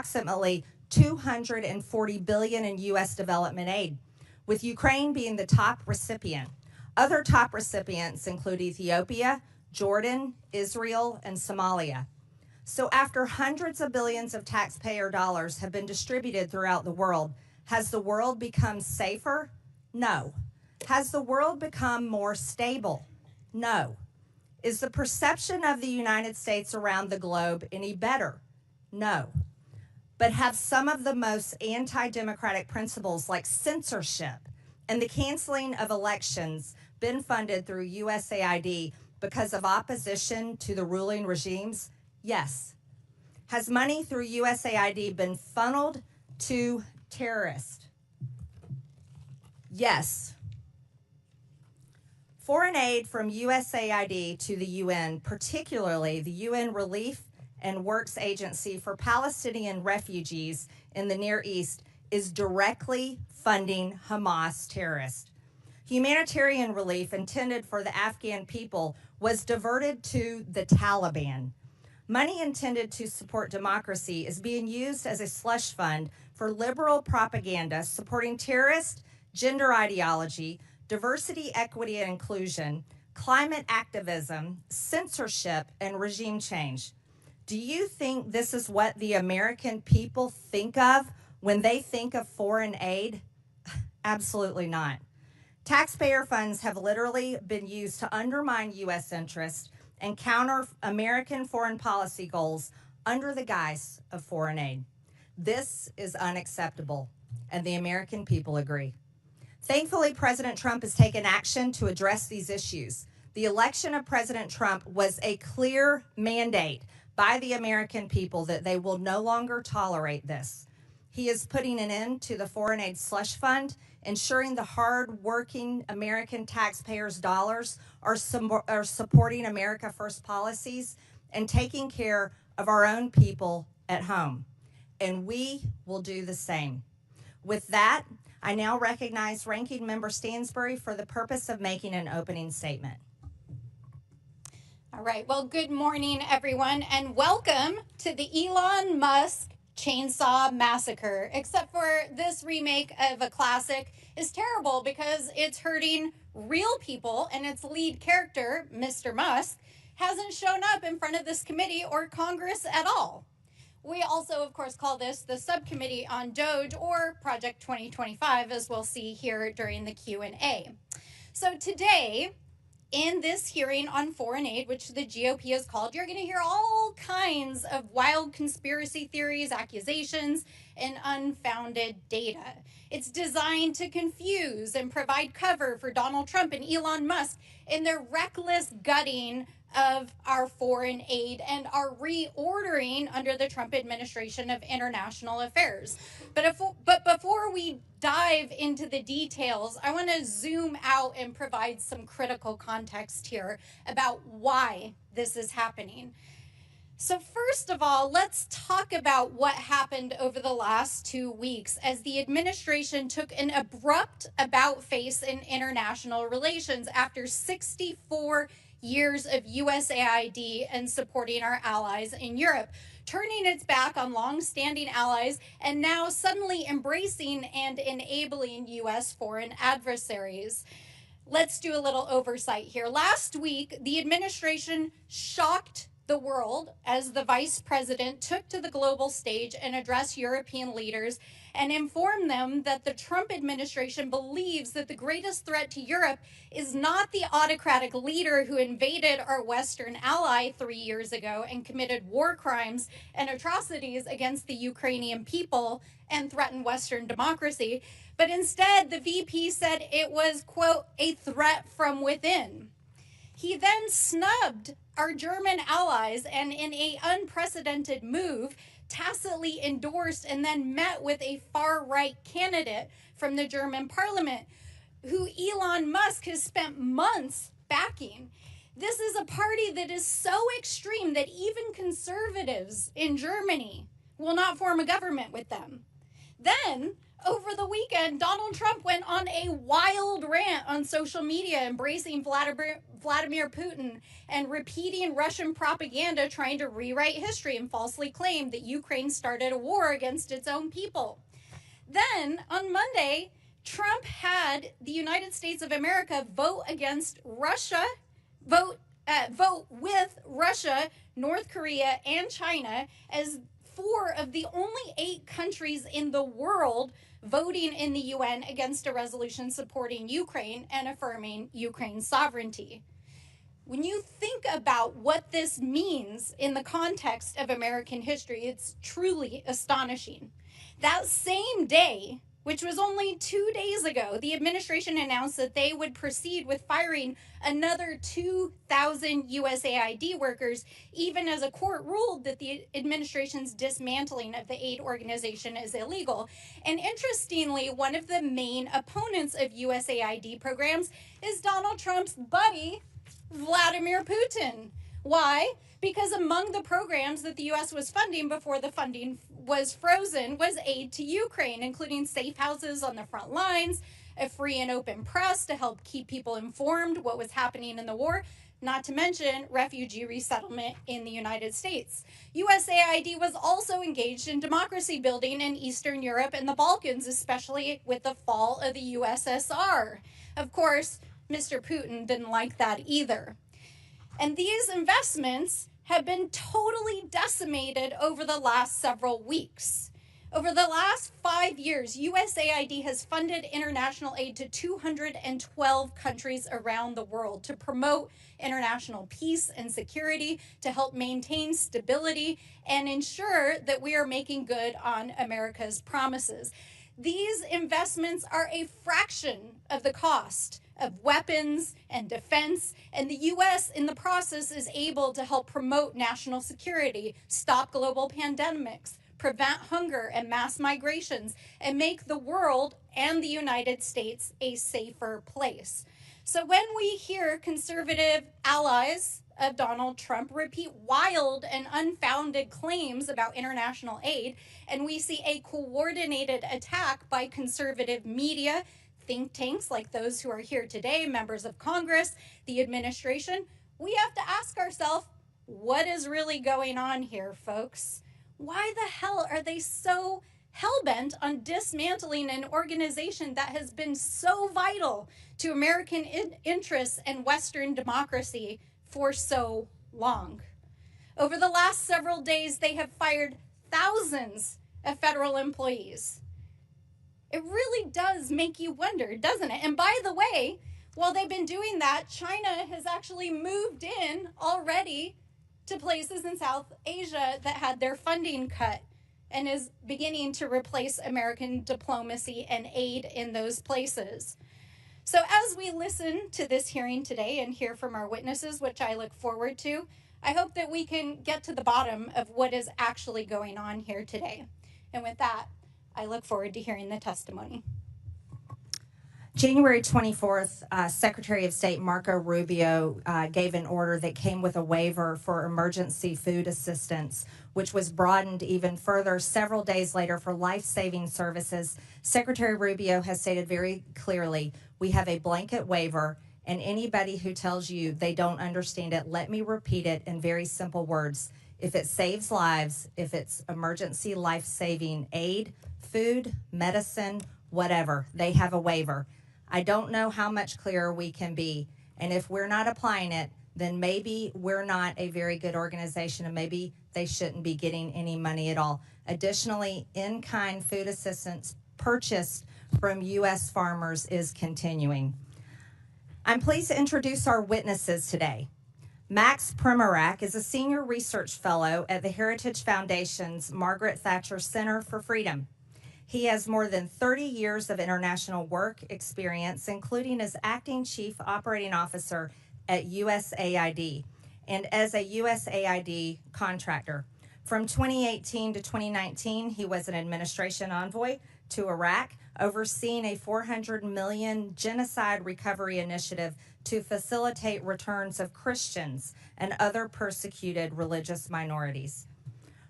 approximately $240 billion in U.S. development aid, with Ukraine being the top recipient. Other top recipients include Ethiopia, Jordan, Israel, and Somalia. So after hundreds of billions of taxpayer dollars have been distributed throughout the world, has the world become safer? No. Has the world become more stable? No. Is the perception of the United States around the globe any better? No. But have some of the most anti-democratic principles like censorship and the canceling of elections been funded through USAID because of opposition to the ruling regimes? Yes. Has money through USAID been funneled to terrorists? Yes. Foreign aid from USAID to the UN, particularly the UN Relief and Works Agency for Palestinian refugees in the Near East, is directly funding Hamas terrorists. Humanitarian relief intended for the Afghan people was diverted to the Taliban. Money intended to support democracy is being used as a slush fund for liberal propaganda supporting terrorist, gender ideology, diversity, equity, and inclusion, climate activism, censorship, and regime change. Do you think this is what the American people think of when they think of foreign aid? Absolutely not. Taxpayer funds have literally been used to undermine U.S. interests and counter American foreign policy goals under the guise of foreign aid. This is unacceptable, and the American people agree. Thankfully, President Trump has taken action to address these issues. The election of President Trump was a clear mandate by the American people that they will no longer tolerate this. He is putting an end to the foreign aid slush fund, ensuring the hard-working American taxpayers' dollars are supporting America First policies and taking care of our own people at home. And we will do the same. With that, I now recognize Ranking Member Stansbury for the purpose of making an opening statement. All right, well, good morning, everyone, and welcome to the Elon Musk Chainsaw Massacre, except for this remake of a classic is terrible because it's hurting real people, and its lead character, Mr. Musk, hasn't shown up in front of this committee or Congress at all. We also, of course, call this the Subcommittee on Doge, or Project 2025, as we'll see here during the Q&A. So today, in this hearing on foreign aid, which the GOP has called, you're going to hear all kinds of wild conspiracy theories, accusations, and unfounded data. It's designed to confuse and provide cover for Donald Trump and Elon Musk in their reckless gutting of our foreign aid and our reordering under the Trump administration of international affairs. But before we dive into the details, I want to zoom out and provide some critical context here about why this is happening. So first of all, let's talk about what happened over the last 2 weeks as the administration took an abrupt about-face in international relations after 64 years of USAID and supporting our allies in Europe, turning its back on long-standing allies and now suddenly embracing and enabling U.S. foreign adversaries. Let's do a little oversight here. Last week, the administration shocked the world as the vice president took to the global stage and addressed European leaders and informed them that the Trump administration believes that the greatest threat to Europe is not the autocratic leader who invaded our Western ally 3 years ago and committed war crimes and atrocities against the Ukrainian people and threatened Western democracy, but instead the VP said it was, quote, a threat from within. He then snubbed our German allies and in an unprecedented move, tacitly endorsed and then met with a far-right candidate from the German parliament who Elon Musk has spent months backing. This is a party that is so extreme that even conservatives in Germany will not form a government with them. Then, over the weekend, Donald Trump went on a wild rant on social media, embracing Vladimir Putin and repeating Russian propaganda, trying to rewrite history and falsely claim that Ukraine started a war against its own people. Then, on Monday, Trump had the United States of America vote with Russia, North Korea, and China as 4 of the only 8 countries in the world voting in the UN against a resolution supporting Ukraine and affirming Ukraine's sovereignty. When you think about what this means in the context of American history, it's truly astonishing. That same day, which was only 2 days ago, the administration announced that they would proceed with firing another 2,000 USAID workers, even as a court ruled that the administration's dismantling of the aid organization is illegal. And interestingly, one of the main opponents of USAID programs is Donald Trump's buddy, Vladimir Putin. Why? Because among the programs that the U.S. was funding before the funding was frozen was aid to Ukraine, including safe houses on the front lines, a free and open press to help keep people informed what was happening in the war, not to mention refugee resettlement in the United States. USAID was also engaged in democracy building in Eastern Europe and the Balkans, especially with the fall of the USSR. Of course, Mr. Putin didn't like that either. And these investments have been totally decimated over the last several weeks. Over the last 5 years, USAID has funded international aid to 212 countries around the world to promote international peace and security, to help maintain stability, and ensure that we are making good on America's promises. These investments are a fraction of the cost of weapons and defense, and the U.S. in the process is able to help promote national security, stop global pandemics, prevent hunger and mass migrations, and make the world and the United States a safer place. So when we hear conservative allies of Donald Trump repeat wild and unfounded claims about international aid, and we see a coordinated attack by conservative media, think tanks like those who are here today, members of Congress, the administration, we have to ask ourselves, what is really going on here, folks? Why the hell are they so hell-bent on dismantling an organization that has been so vital to American interests and Western democracy for so long? Over the last several days, they have fired thousands of federal employees. It really does make you wonder, doesn't it? And by the way, while they've been doing that, China has actually moved in already to places in South Asia that had their funding cut and is beginning to replace American diplomacy and aid in those places. So as we listen to this hearing today and hear from our witnesses, which I look forward to, I hope that we can get to the bottom of what is actually going on here today. And with that, I look forward to hearing the testimony. January 24th, Secretary of State Marco Rubio gave an order that came with a waiver for emergency food assistance, which was broadened even further several days later for life-saving services. Secretary Rubio has stated very clearly, we have a blanket waiver, and anybody who tells you they don't understand it, let me repeat it in very simple words. If it saves lives, if it's emergency life-saving aid, food, medicine, whatever, they have a waiver. I don't know how much clearer we can be. And if we're not applying it, then maybe we're not a very good organization, and maybe they shouldn't be getting any money at all. Additionally, in-kind food assistance purchased from U.S. farmers is continuing. I'm pleased to introduce our witnesses today. Max Primac is a senior research fellow at the Heritage Foundation's Margaret Thatcher Center for Freedom. He has more than 30 years of international work experience, including as acting chief operating officer at USAID and as a USAID contractor. From 2018 to 2019, he was an administration envoy to Iraq, overseeing a $400 million genocide recovery initiative to facilitate returns of Christians and other persecuted religious minorities.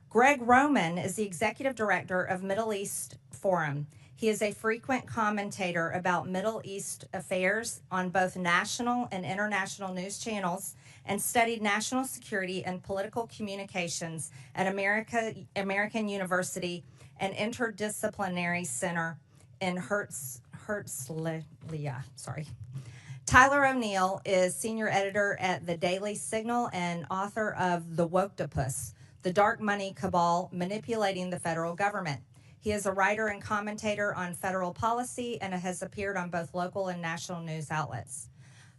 Greg Roman is the executive director of Middle East Forum. He is a frequent commentator about Middle East affairs on both national and international news channels and studied national security and political communications at American University and Interdisciplinary Center in Herzliya. Tyler O'Neill is senior editor at the Daily Signal and author of The Woktopus, The Dark Money Cabal Manipulating the Federal Government. He is a writer and commentator on federal policy and has appeared on both local and national news outlets.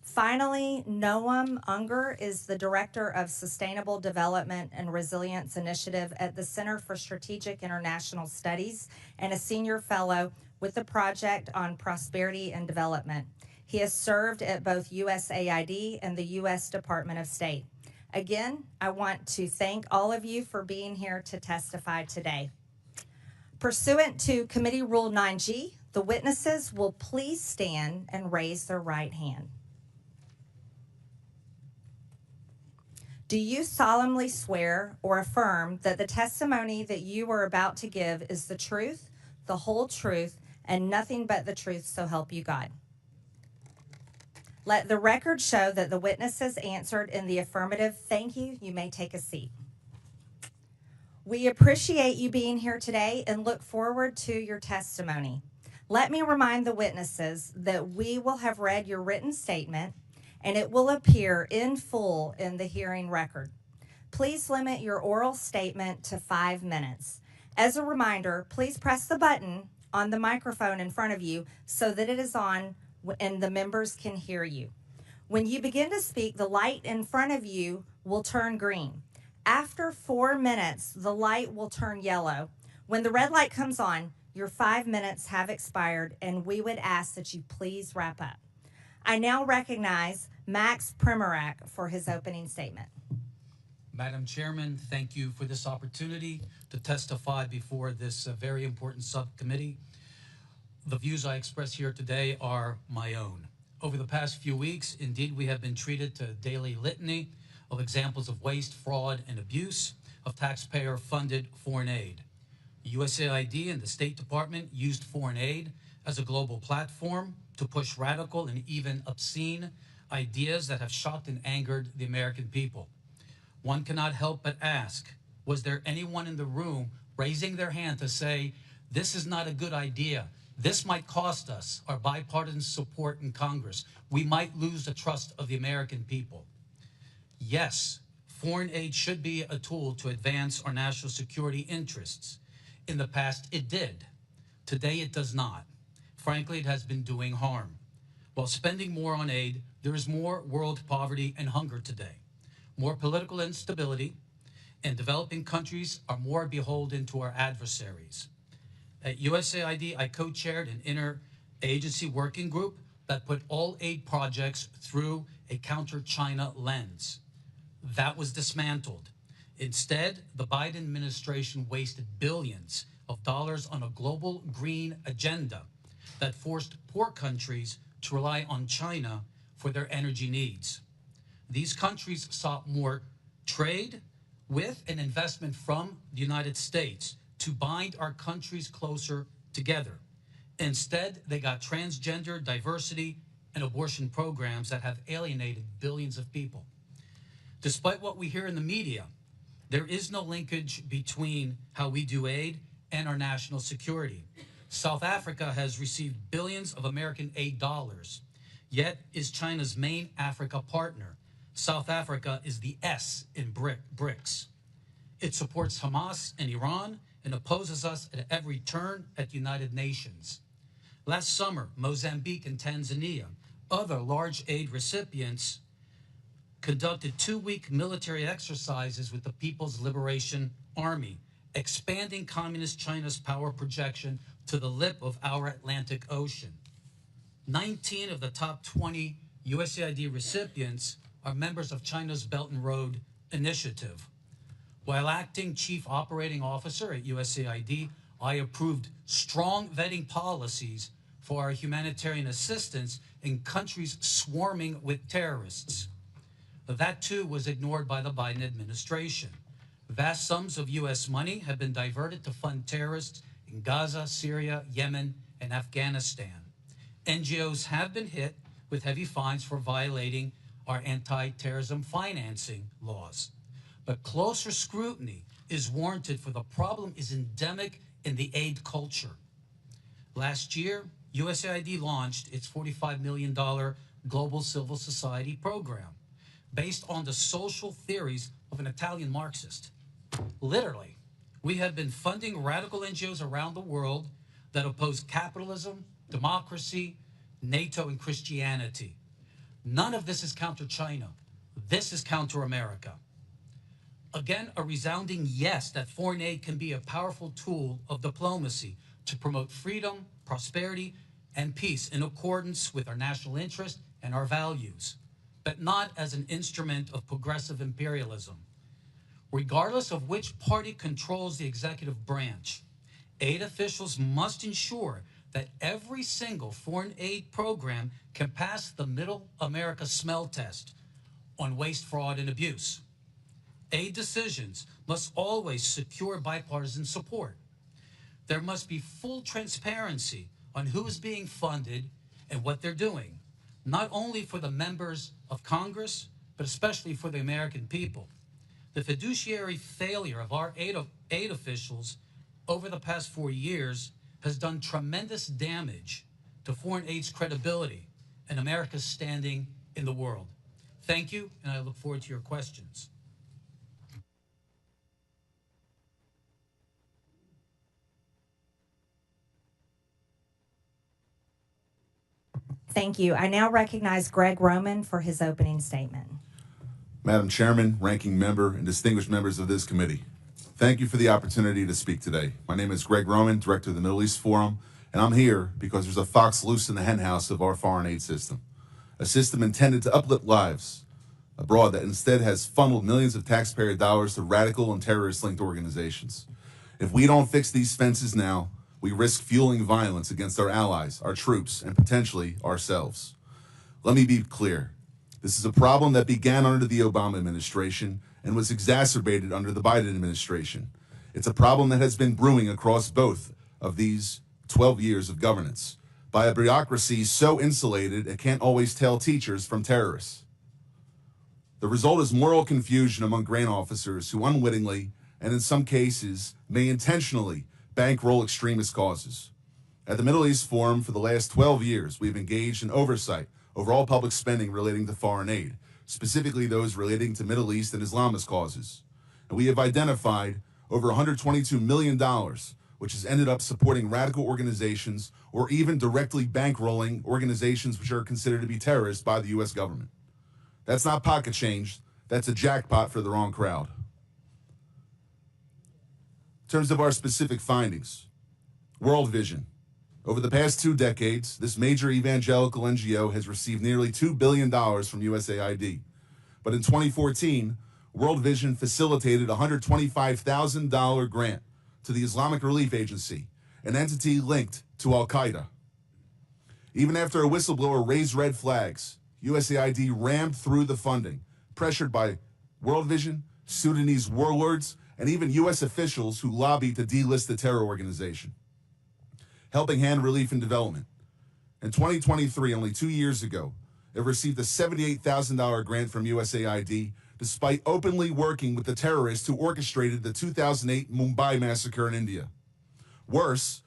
Finally, Noam Unger is the Director of Sustainable Development and Resilience Initiative at the Center for Strategic International Studies and a senior fellow with the Project on Prosperity and Development. He has served at both USAID and the U.S. Department of State. Again, I want to thank all of you for being here to testify today. Pursuant to Committee Rule 9G, the witnesses will please stand and raise their right hand. Do you solemnly swear or affirm that the testimony that you are about to give is the truth, the whole truth, and nothing but the truth, so help you God? Let the record show that the witnesses answered in the affirmative. Thank you. You may take a seat. We appreciate you being here today and look forward to your testimony. Let me remind the witnesses that we will have read your written statement and it will appear in full in the hearing record. Please limit your oral statement to 5 minutes. As a reminder, please press the button on the microphone in front of you so that it is on and the members can hear you. When you begin to speak, the light in front of you will turn green. After 4 minutes, the light will turn yellow. When the red light comes on, your 5 minutes have expired, and we would ask that you please wrap up. I now recognize Max Primac for his opening statement. Madam Chairman, thank you for this opportunity to testify before this very important subcommittee. The views I express here today are my own. Over the past few weeks, indeed, we have been treated to a daily litany of examples of waste, fraud, and abuse of taxpayer-funded foreign aid. USAID and the State Department used foreign aid as a global platform to push radical and even obscene ideas that have shocked and angered the American people. One cannot help but ask, was there anyone in the room raising their hand to say, this is not a good idea? This might cost us our bipartisan support in Congress. We might lose the trust of the American people. Yes, foreign aid should be a tool to advance our national security interests. In the past, it did. Today, it does not. Frankly, it has been doing harm. While spending more on aid, there is more world poverty and hunger today, more political instability, and developing countries are more beholden to our adversaries. At USAID, I co-chaired an interagency working group that put all aid projects through a counter-China lens. That was dismantled. Instead, the Biden administration wasted billions of dollars on a global green agenda that forced poor countries to rely on China for their energy needs. These countries sought more trade with and investment from the United States to bind our countries closer together. Instead, they got transgender, diversity, and abortion programs that have alienated billions of people. Despite what we hear in the media, there is no linkage between how we do aid and our national security. South Africa has received billions of American aid dollars, yet is China's main Africa partner. South Africa is the S in BRICS. It supports Hamas and Iran and opposes us at every turn at the United Nations. Last summer, Mozambique and Tanzania, other large aid recipients, conducted 2-week military exercises with the People's Liberation Army, expanding Communist China's power projection to the lip of our Atlantic Ocean. 19 of the top 20 USAID recipients are members of China's Belt and Road Initiative. While acting Chief Operating Officer at USAID, I approved strong vetting policies for our humanitarian assistance in countries swarming with terrorists. That too was ignored by the Biden administration. Vast sums of U.S. money have been diverted to fund terrorists in Gaza, Syria, Yemen, and Afghanistan. NGOs have been hit with heavy fines for violating our anti-terrorism financing laws. But closer scrutiny is warranted, for the problem is endemic in the aid culture. Last year, USAID launched its $45 million Global Civil Society program based on the social theories of an Italian Marxist. Literally, we have been funding radical NGOs around the world that oppose capitalism, democracy, NATO, and Christianity. None of this is counter China. This is counter America. Again, a resounding yes that foreign aid can be a powerful tool of diplomacy to promote freedom, prosperity, and peace in accordance with our national interest and our values, but not as an instrument of progressive imperialism. Regardless of which party controls the executive branch, aid officials must ensure that every single foreign aid program can pass the Middle America smell test on waste, fraud, and abuse. Aid decisions must always secure bipartisan support. There must be full transparency on who is being funded and what they're doing, not only for the members of Congress, but especially for the American people. The fiduciary failure of our aid officials over the past 4 years has done tremendous damage to foreign aid's credibility and America's standing in the world. Thank you, and I look forward to your questions. Thank you. I now recognize Greg Roman for his opening statement. Madam Chairman, ranking member, and distinguished members of this committee, thank you for the opportunity to speak today. My name is Greg Roman, Director of the Middle East Forum, and I'm here because there's a fox loose in the henhouse of our foreign aid system, a system intended to uplift lives abroad that instead has funneled millions of taxpayer dollars to radical and terrorist-linked organizations. If we don't fix these fences now, we risk fueling violence against our allies, our troops, and potentially ourselves. Let me be clear. This is a problem that began under the Obama administration and was exacerbated under the Biden administration. It's a problem that has been brewing across both of these 12 years of governance by a bureaucracy so insulated it can't always tell teachers from terrorists. The result is moral confusion among grant officers who unwittingly, and in some cases, may intentionally, bankroll extremist causes. At the Middle East Forum for the last 12 years, we've engaged in oversight over all public spending relating to foreign aid, specifically those relating to Middle East and Islamist causes. And we have identified over $122 million, which has ended up supporting radical organizations or even directly bankrolling organizations which are considered to be terrorists by the U.S. government. That's not pocket change, that's a jackpot for the wrong crowd. In terms of our specific findings, World Vision. Over the past 2 decades, this major evangelical NGO has received nearly $2 billion from USAID. But in 2014, World Vision facilitated a $125,000 grant to the Islamic Relief Agency, an entity linked to Al-Qaeda. Even after a whistleblower raised red flags, USAID rammed through the funding, pressured by World Vision, Sudanese warlords, and even U.S. officials who lobbied to delist the terror organization. Helping Hand Relief and Development. In 2023, only 2 years ago, it received a $78,000 grant from USAID, despite openly working with the terrorists who orchestrated the 2008 Mumbai massacre in India. Worse,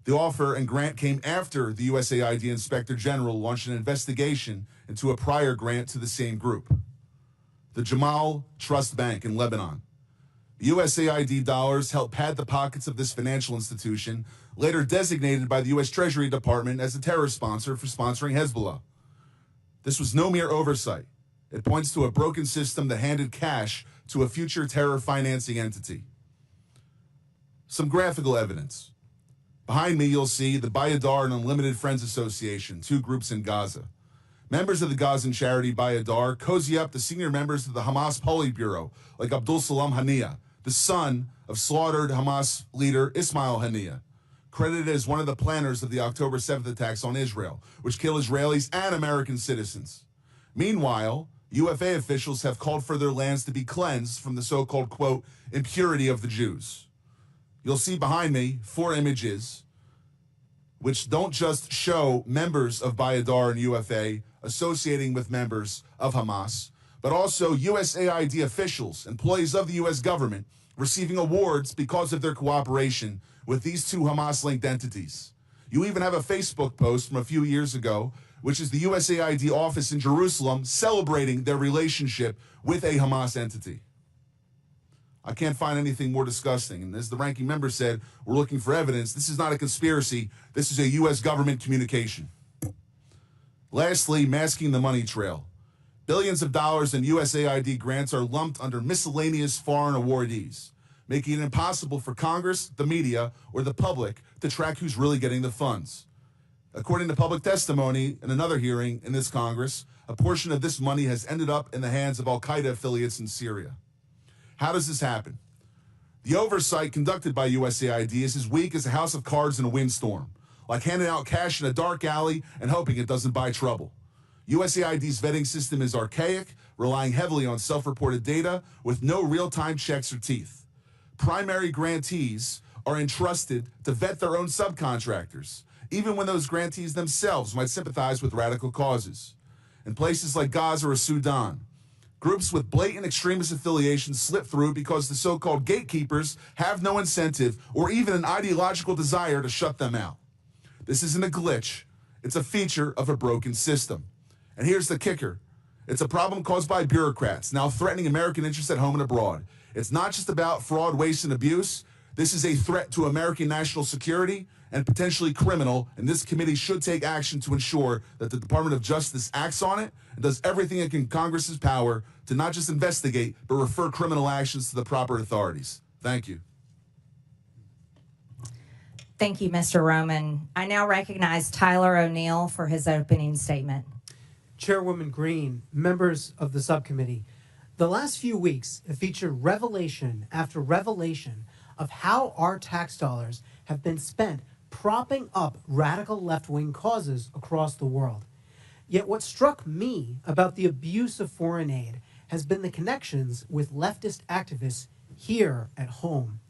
the offer and grant came after the USAID Inspector General launched an investigation into a prior grant to the same group. The Jamal Trust Bank in Lebanon. USAID dollars helped pad the pockets of this financial institution, later designated by the U.S. Treasury Department as a terror sponsor for sponsoring Hezbollah. This was no mere oversight. It points to a broken system that handed cash to a future terror financing entity. Some graphical evidence. Behind me, you'll see the Bayadar and Unlimited Friends Association, 2 groups in Gaza. Members of the Gazan charity Bayadar cozy up to senior members of the Hamas Politburo, like Abdul Salam Haniyeh, the son of slaughtered Hamas leader Ismail Haniyeh, credited as one of the planners of the October 7th attacks on Israel, which killed Israelis and American citizens. Meanwhile, UFA officials have called for their lands to be cleansed from the so-called, quote, impurity of the Jews. You'll see behind me 4 images which don't just show members of Bayadar and UFA associating with members of Hamas, but also USAID officials, employees of the U.S. government, receiving awards because of their cooperation with these two Hamas-linked entities. You even have a Facebook post from a few years ago, which is the USAID office in Jerusalem celebrating their relationship with a Hamas entity. I can't find anything more disgusting. And as the ranking member said, we're looking for evidence. This is not a conspiracy. This is a U.S. government communication. Lastly, masking the money trail. Billions of dollars in USAID grants are lumped under miscellaneous foreign awardees, making it impossible for Congress, the media, or the public to track who's really getting the funds. According to public testimony in another hearing in this Congress, a portion of this money has ended up in the hands of al-Qaeda affiliates in Syria. How does this happen? The oversight conducted by USAID is as weak as a house of cards in a windstorm, like handing out cash in a dark alley and hoping it doesn't buy trouble. USAID's vetting system is archaic, relying heavily on self-reported data with no real-time checks or teeth. Primary grantees are entrusted to vet their own subcontractors, even when those grantees themselves might sympathize with radical causes. In places like Gaza or Sudan, groups with blatant extremist affiliations slip through because the so-called gatekeepers have no incentive or even an ideological desire to shut them out. This isn't a glitch. It's a feature of a broken system. And here's the kicker. It's a problem caused by bureaucrats now threatening American interests at home and abroad. It's not just about fraud, waste, and abuse. This is a threat to American national security and potentially criminal, and this committee should take action to ensure that the Department of Justice acts on it and does everything in Congress's power to not just investigate, but refer criminal actions to the proper authorities. Thank you. Thank you, Mr. Roman. I now recognize Tyler O'Neill for his opening statement. Chairwoman Greene, members of the subcommittee, the last few weeks have featured revelation after revelation of how our tax dollars have been spent propping up radical left-wing causes across the world. Yet what struck me about the abuse of foreign aid has been the connections with leftist activists here at home.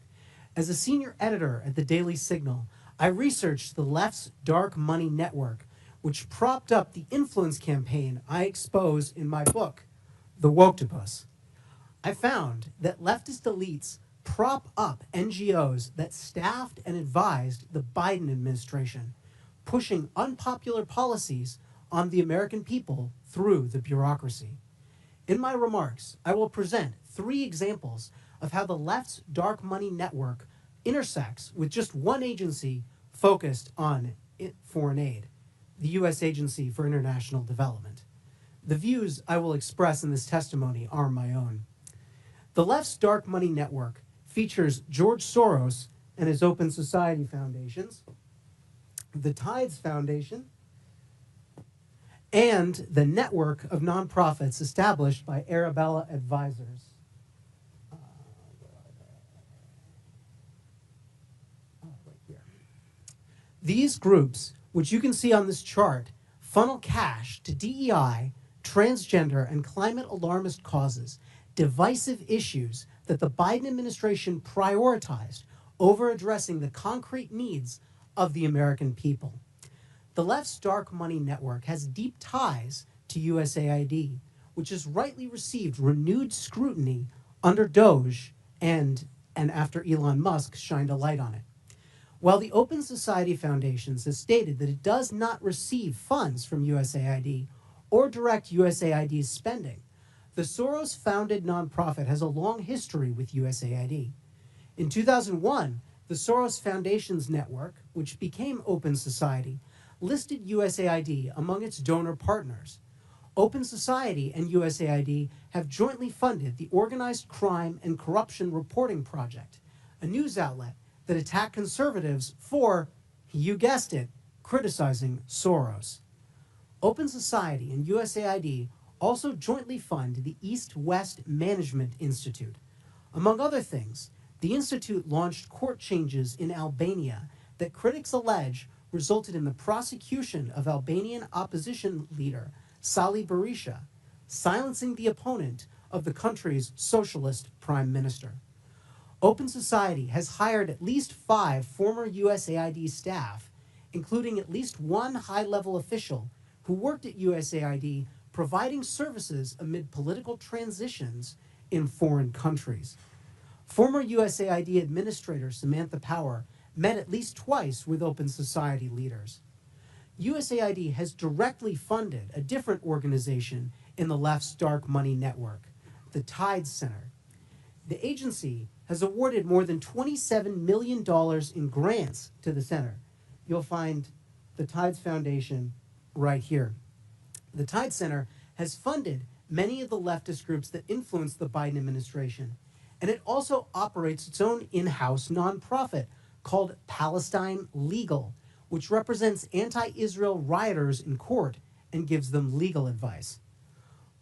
As a senior editor at the Daily Signal, I researched the left's dark money network, which propped up the influence campaign I expose in my book, The Woktopus. I found that leftist elites prop up NGOs that staffed and advised the Biden administration, pushing unpopular policies on the American people through the bureaucracy. In my remarks, I will present 3 examples of how the left's dark money network intersects with just one agency focused on foreign aid, the U.S. Agency for International Development. The views I will express in this testimony are my own. The left's dark money network features George Soros and his Open Society Foundations, the Tides Foundation, and the network of nonprofits established by Arabella Advisors. Right here. These groups, which you can see on this chart, funnel cash to DEI, transgender, and climate alarmist causes, divisive issues that the Biden administration prioritized over addressing the concrete needs of the American people. The left's dark money network has deep ties to USAID, which has rightly received renewed scrutiny under Doge and after Elon Musk shined a light on it. While the Open Society Foundations has stated that it does not receive funds from USAID or direct USAID's spending, the Soros-founded nonprofit has a long history with USAID. In 2001, the Soros Foundations Network, which became Open Society, listed USAID among its donor partners. Open Society and USAID have jointly funded the Organized Crime and Corruption Reporting Project, a news outlet that attacked conservatives for, you guessed it, criticizing Soros. Open Society and USAID also jointly fund the East-West Management Institute. Among other things, the institute launched court changes in Albania that critics allege resulted in the prosecution of Albanian opposition leader Sali Berisha, silencing the opponent of the country's socialist prime minister. Open Society has hired at least 5 former USAID staff including at least one high-level official who worked at USAID providing services amid political transitions in foreign countries. Former USAID Administrator Samantha Power met at least twice with Open Society leaders. USAID has directly funded a different organization in the left's dark money network, the Tide Center. The agency has awarded more than $27 million in grants to the center. You'll find the Tides Foundation right here. The Tide Center has funded many of the leftist groups that influence the Biden administration, and it also operates its own in-house nonprofit called Palestine Legal, which represents anti-Israel rioters in court and gives them legal advice.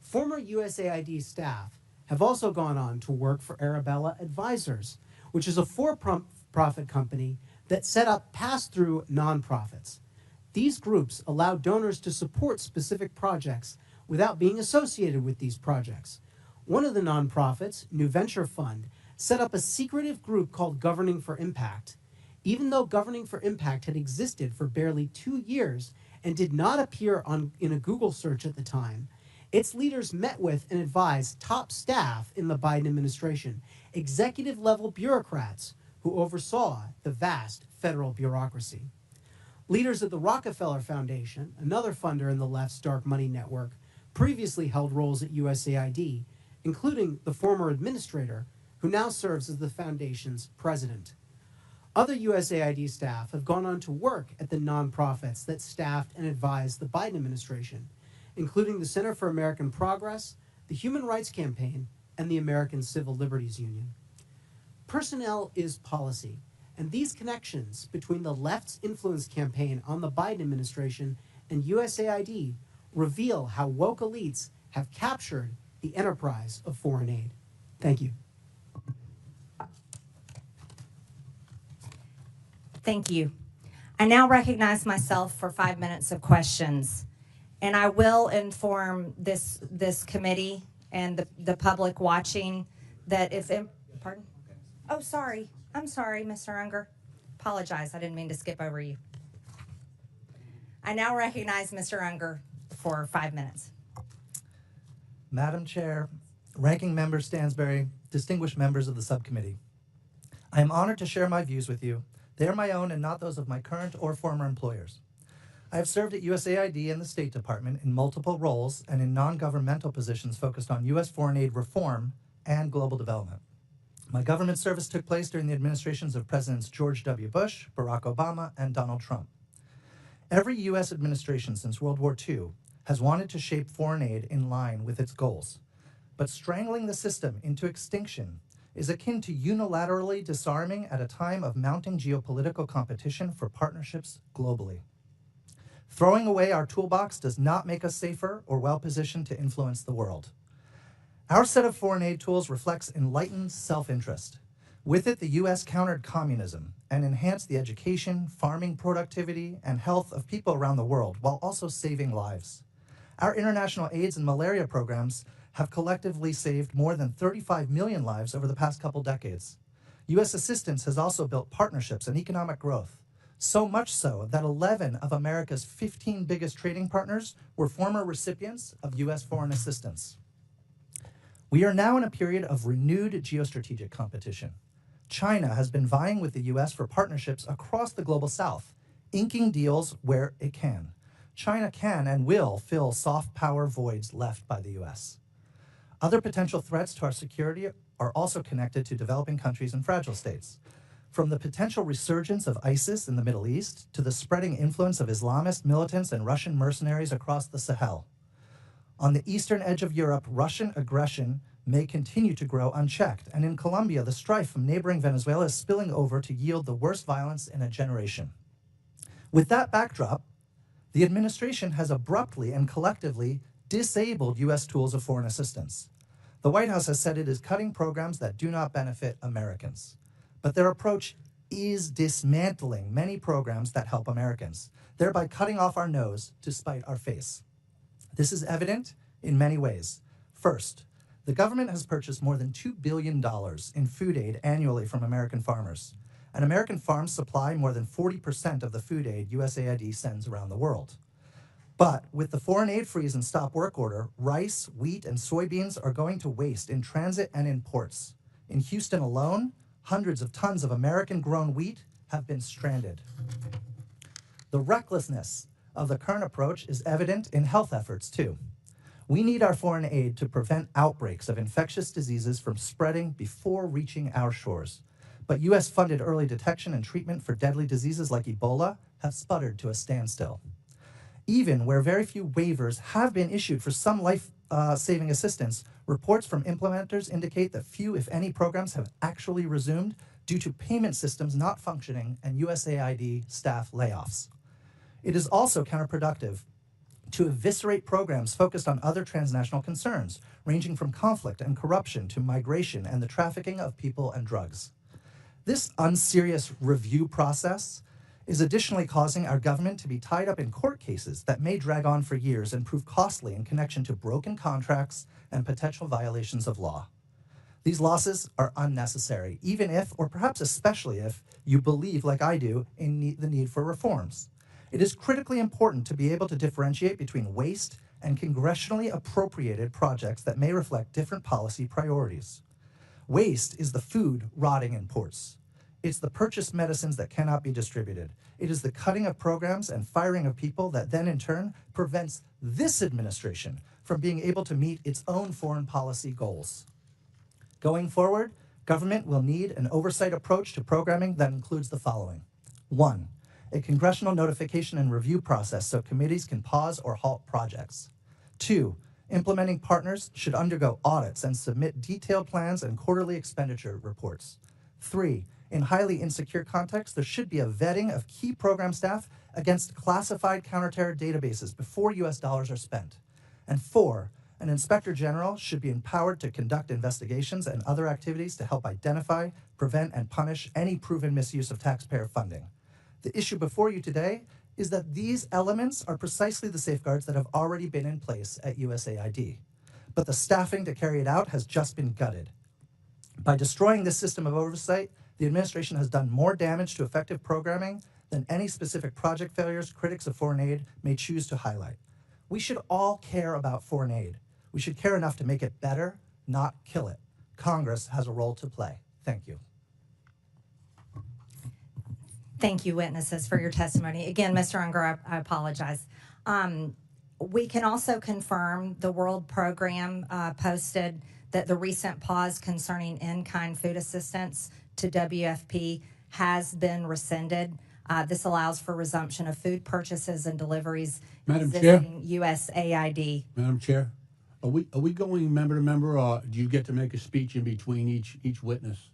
Former USAID staff have also gone on to work for Arabella Advisors, which is a for-profit company that set up pass-through nonprofits. These groups allow donors to support specific projects without being associated with these projects. One of the nonprofits, New Venture Fund, set up a secretive group called Governing for Impact. Even though Governing for Impact had existed for barely 2 years and did not appear in a Google search at the time, its leaders met with and advised top staff in the Biden administration, executive-level bureaucrats who oversaw the vast federal bureaucracy. Leaders of the Rockefeller Foundation, another funder in the left's dark money network, previously held roles at USAID, including the former administrator, who now serves as the foundation's president. Other USAID staff have gone on to work at the nonprofits that staffed and advised the Biden administration, including the Center for American Progress, the Human Rights Campaign, and the American Civil Liberties Union. Personnel is policy, and these connections between the left's influence campaign on the Biden administration and USAID reveal how woke elites have captured the enterprise of foreign aid. Thank you. Thank you. I now recognize myself for 5 minutes of questions. And I will inform this committee and the public watching that if, pardon? Oh, sorry. I'm sorry, Mr. Unger. Apologize. I didn't mean to skip over you. I now recognize Mr. Unger for 5 minutes. Madam Chair, Ranking Member Stansberry, distinguished members of the subcommittee, I am honored to share my views with you. They are my own and not those of my current or former employers. I have served at USAID and the State Department in multiple roles and in non-governmental positions focused on U.S. foreign aid reform and global development. My government service took place during the administrations of Presidents George W. Bush, Barack Obama, and Donald Trump. Every U.S. administration since World War II has wanted to shape foreign aid in line with its goals. But strangling the system into extinction is akin to unilaterally disarming at a time of mounting geopolitical competition for partnerships globally. Throwing away our toolbox does not make us safer or well-positioned to influence the world. Our set of foreign aid tools reflects enlightened self-interest. With it, the U.S. countered communism and enhanced the education, farming productivity, and health of people around the world, while also saving lives. Our international AIDS and malaria programs have collectively saved more than 35 million lives over the past couple decades. U.S. assistance has also built partnerships and economic growth, so much so that 11 of America's 15 biggest trading partners were former recipients of U.S. foreign assistance. We are now in a period of renewed geostrategic competition. China has been vying with the U.S. for partnerships across the global south, inking deals where it can. China can and will fill soft power voids left by the U.S. Other potential threats to our security are also connected to developing countries and fragile states. From the potential resurgence of ISIS in the Middle East to the spreading influence of Islamist militants and Russian mercenaries across the Sahel. On the eastern edge of Europe, Russian aggression may continue to grow unchecked, and in Colombia, the strife from neighboring Venezuela is spilling over to yield the worst violence in a generation. With that backdrop, the administration has abruptly and collectively disabled U.S. tools of foreign assistance. The White House has said it is cutting programs that do not benefit Americans. But their approach is dismantling many programs that help Americans, thereby cutting off our nose to spite our face. This is evident in many ways. First, the government has purchased more than $2 billion in food aid annually from American farmers. and American farms supply more than 40% of the food aid USAID sends around the world. But with the foreign aid freeze and stop work order, rice, wheat, and soybeans are going to waste in transit and in ports. In Houston alone, hundreds of tons of American-grown wheat have been stranded. The recklessness of the current approach is evident in health efforts, too. We need our foreign aid to prevent outbreaks of infectious diseases from spreading before reaching our shores. But U.S.-funded early detection and treatment for deadly diseases like Ebola have sputtered to a standstill. Even where very few waivers have been issued for some life-saving assistance, reports from implementers indicate that few, if any, programs have actually resumed due to payment systems not functioning and USAID staff layoffs. It is also counterproductive to eviscerate programs focused on other transnational concerns, ranging from conflict and corruption to migration and the trafficking of people and drugs. This unserious review process is additionally causing our government to be tied up in court cases that may drag on for years and prove costly in connection to broken contracts and potential violations of law. These losses are unnecessary, even if, or perhaps especially if, you believe, like I do, in the need for reforms. It is critically important to be able to differentiate between waste and congressionally appropriated projects that may reflect different policy priorities. Waste is the food rotting in ports. It's the purchased medicines that cannot be distributed. It is the cutting of programs and firing of people that then in turn prevents this administration from being able to meet its own foreign policy goals. Going forward, government will need an oversight approach to programming that includes the following. 1, a congressional notification and review process so committees can pause or halt projects. 2, implementing partners should undergo audits and submit detailed plans and quarterly expenditure reports. 3, in highly insecure contexts, there should be a vetting of key program staff against classified counterterror databases before U.S. dollars are spent. And 4, an inspector general should be empowered to conduct investigations and other activities to help identify, prevent, and punish any proven misuse of taxpayer funding. The issue before you today is that these elements are precisely the safeguards that have already been in place at USAID. But the staffing to carry it out has just been gutted. By destroying this system of oversight, the administration has done more damage to effective programming than any specific project failures critics of foreign aid may choose to highlight. We should all care about foreign aid. We should care enough to make it better, not kill it. Congress has a role to play. Thank you. Thank you, witnesses, for your testimony. Again, Mr. Unger, I apologize. We can also confirm the World Program posted that the recent pause concerning in-kind food assistance to WFP has been rescinded. This allows for resumption of food purchases and deliveries Madam Chair? using USAID. Madam Chair, are we going member to member, or do you get to make a speech in between each witness?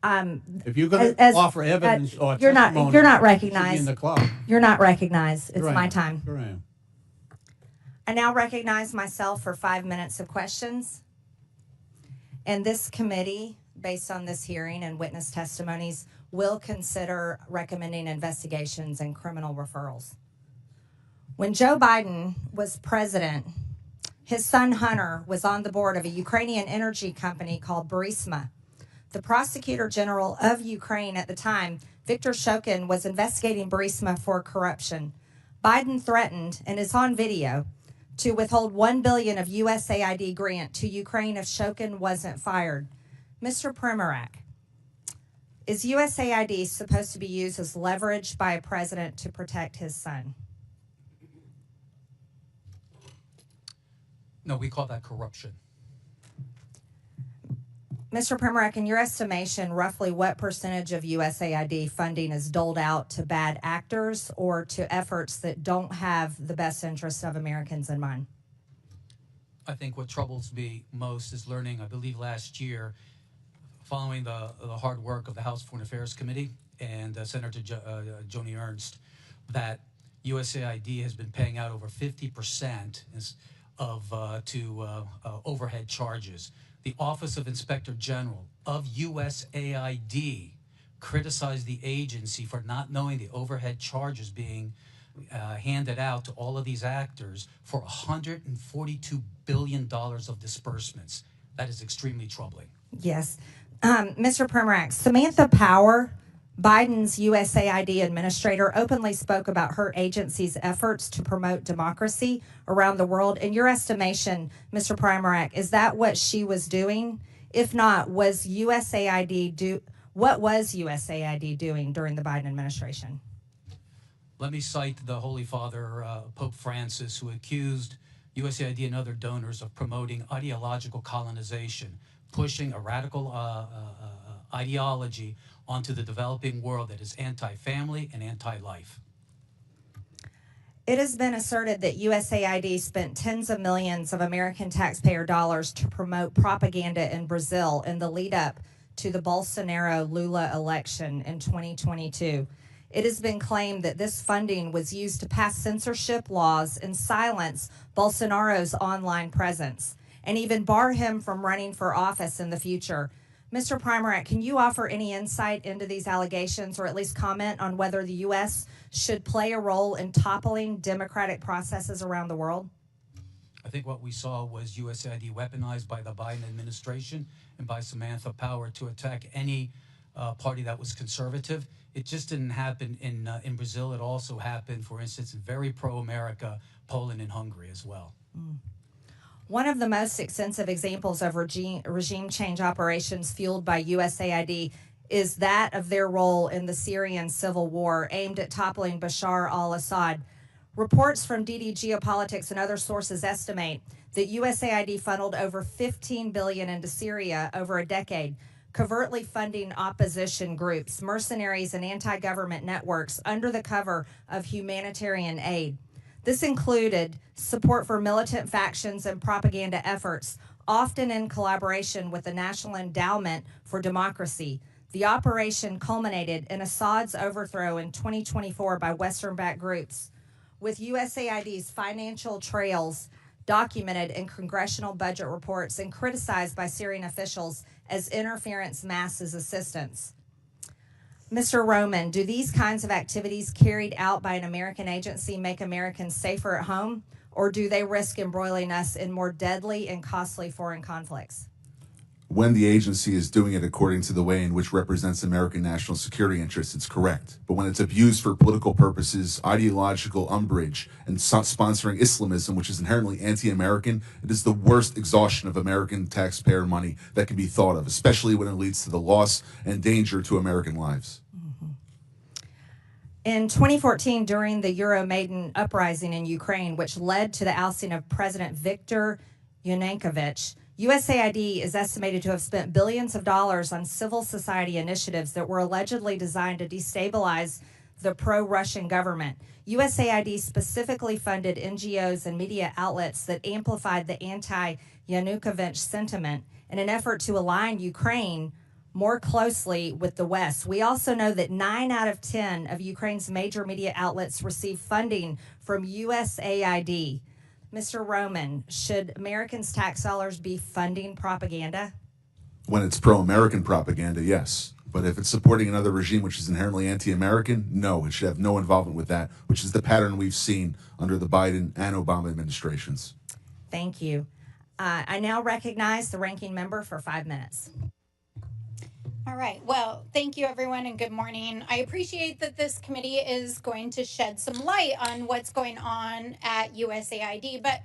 If you're going to offer evidence or you're testimony, you're not you should recognized. be in the clock. You're not recognized. It's Here I my am. time. Here I am. I now recognize myself for 5 minutes of questions. And this committee, based on this hearing and witness testimonies, will consider recommending investigations and criminal referrals. When Joe Biden was president, his son Hunter was on the board of a Ukrainian energy company called Burisma. The prosecutor general of Ukraine at the time, Viktor Shokin, was investigating Burisma for corruption. Biden threatened, and is on video, to withhold $1 billion of USAID grant to Ukraine if Shokin wasn't fired. Mr. Primac, is USAID supposed to be used as leverage by a president to protect his son? No, we call that corruption. Mr. Primac, in your estimation, roughly what percentage of USAID funding is doled out to bad actors or to efforts that don't have the best interests of Americans in mind? I think what troubles me most is learning, I believe last year, following the hard work of the House Foreign Affairs Committee and Senator Joni Ernst, that USAID has been paying out over 50% to overhead charges. The Office of Inspector General of USAID criticized the agency for not knowing the overhead charges being handed out to all of these actors for $142 billion of disbursements. That is extremely troubling. Yes. Mr. Primac, Samantha Power Biden's USAID administrator openly spoke about her agency's efforts to promote democracy around the world. In your estimation, Mr. Primac, is that what she was doing? If not, what was USAID doing during the Biden administration? Let me cite the Holy Father, Pope Francis, who accused USAID and other donors of promoting ideological colonization, pushing a radical ideology onto the developing world that is anti-family and anti-life. It has been asserted that USAID spent tens of millions of American taxpayer dollars to promote propaganda in Brazil in the lead up to the Bolsonaro-Lula election in 2022. It has been claimed that this funding was used to pass censorship laws and silence Bolsonaro's online presence, and even bar him from running for office in the future. Mr. Primac, can you offer any insight into these allegations, or at least comment on whether the U.S. should play a role in toppling democratic processes around the world? I think what we saw was USAID weaponized by the Biden administration and by Samantha Power to attack any party that was conservative. It just didn't happen in Brazil. It also happened, for instance, in very pro-America, Poland and Hungary as well. One of the most extensive examples of regime change operations fueled by USAID is that of their role in the Syrian civil war aimed at toppling Bashar al-Assad. Reports from DD Geopolitics and other sources estimate that USAID funneled over $15 billion into Syria over a decade, covertly funding opposition groups, mercenaries, and anti-government networks under the cover of humanitarian aid. This included support for militant factions and propaganda efforts, often in collaboration with the National Endowment for Democracy. The operation culminated in Assad's overthrow in 2024 by Western-backed groups, with USAID's financial trails documented in congressional budget reports and criticized by Syrian officials as interference masses assistance. Mr. Roman, do these kinds of activities carried out by an American agency make Americans safer at home, or do they risk embroiling us in more deadly and costly foreign conflicts? When the agency is doing it according to the way in which represents American national security interests, it's correct. But when it's abused for political purposes, ideological umbrage, and sponsoring Islamism, which is inherently anti-American, it is the worst exhaustion of American taxpayer money that can be thought of, especially when it leads to the loss and danger to American lives. In 2014, during the Euromaidan uprising in Ukraine, which led to the ousting of President Viktor Yanukovych, USAID is estimated to have spent billions of dollars on civil society initiatives that were allegedly designed to destabilize the pro-Russian government. USAID specifically funded NGOs and media outlets that amplified the anti-Yanukovych sentiment in an effort to align Ukraine more closely with the West. We also know that 9 out of 10 of Ukraine's major media outlets receive funding from USAID. Mr. Roman, should Americans' tax dollars be funding propaganda? When it's pro-American propaganda, yes. But if it's supporting another regime which is inherently anti-American, no, it should have no involvement with that, which is the pattern we've seen under the Biden and Obama administrations. Thank you. I now recognize the ranking member for 5 minutes. All right. Well, thank you, everyone, and good morning. I appreciate that this committee is going to shed some light on what's going on at USAID, but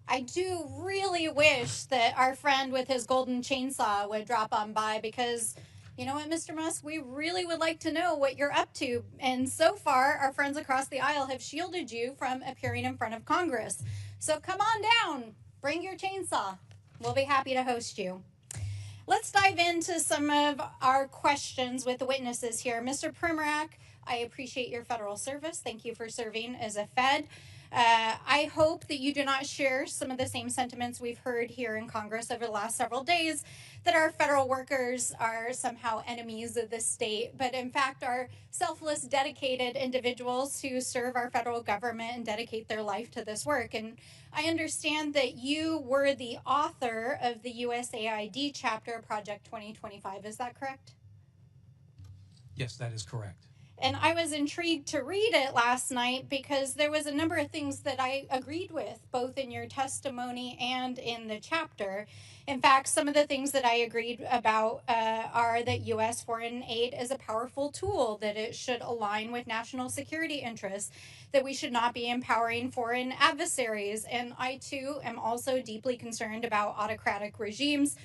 I do really wish that our friend with his golden chainsaw would drop on by, because you know what, Mr. Musk, we really would like to know what you're up to. And so far, our friends across the aisle have shielded you from appearing in front of Congress. So come on down, bring your chainsaw. We'll be happy to host you. Let's dive into some of our questions with the witnesses here. Mr. Primac, I appreciate your federal service. Thank you for serving as a Fed. I hope that you do not share some of the same sentiments we've heard here in Congress over the last several days, that our federal workers are somehow enemies of the state, but in fact are selfless, dedicated individuals who serve our federal government and dedicate their life to this work. And I understand that you were the author of the USAID chapter, Project 2025. Is that correct? Yes, that is correct. And I was intrigued to read it last night because there was a number of things that I agreed with, both in your testimony and in the chapter. In fact, some of the things that I agreed about are that U.S. foreign aid is a powerful tool, that it should align with national security interests, that we should not be empowering foreign adversaries. And I, too, am also deeply concerned about autocratic regimes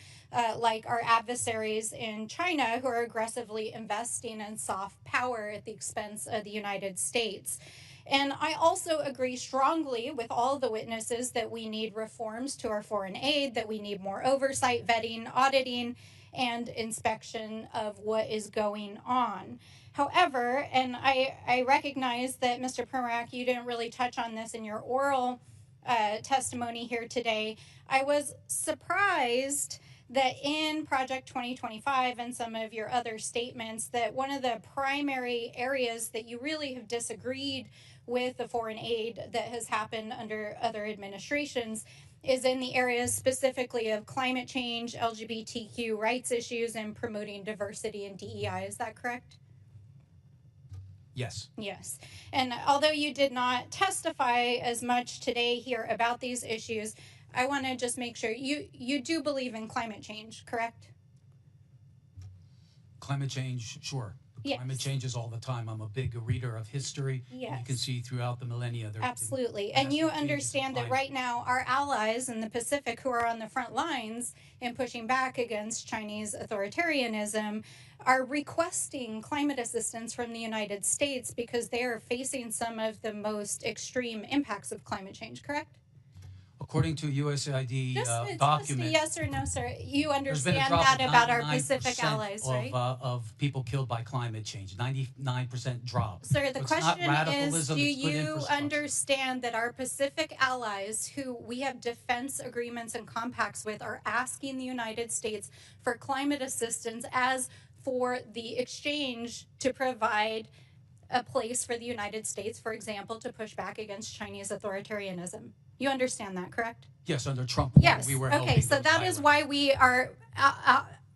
like our adversaries in China, who are aggressively investing in soft power at the expense of the United States. And I also agree strongly with all the witnesses that we need reforms to our foreign aid, that we need more oversight, vetting, auditing, and inspection of what is going on. However, and I recognize that, Mr. Primac, you didn't really touch on this in your oral testimony here today. I was surprised that in Project 2025 and some of your other statements, that one of the primary areas that you really have disagreed with the foreign aid that has happened under other administrations is in the areas specifically of climate change, LGBTQ rights issues, and promoting diversity and DEI. Is that correct? Yes. Yes. And although you did not testify as much today here about these issues, I want to just make sure you do believe in climate change, correct? Climate change, sure. Yes. Climate changes all the time. I'm a big reader of history. Yes. You can see throughout the millennia. Absolutely. And you understand that right now our allies in the Pacific, who are on the front lines in pushing back against Chinese authoritarianism, are requesting climate assistance from the United States because they are facing some of the most extreme impacts of climate change, correct? According to USAID Just document, a yes or no, sir. You there's been a understand drop that of about our 99% Pacific allies, right? of people killed by climate change. 99% drop. Sir, the So it's not question is, radicalism, do it's good you infrastructure. understand that our Pacific allies, who we have defense agreements and compacts with, are asking the United States for climate assistance as for the exchange to provide a place for the United States, for example, to push back against Chinese authoritarianism? You understand that, correct? Yes, under Trump, Yes. we were Okay, helping so those that is islands. why we are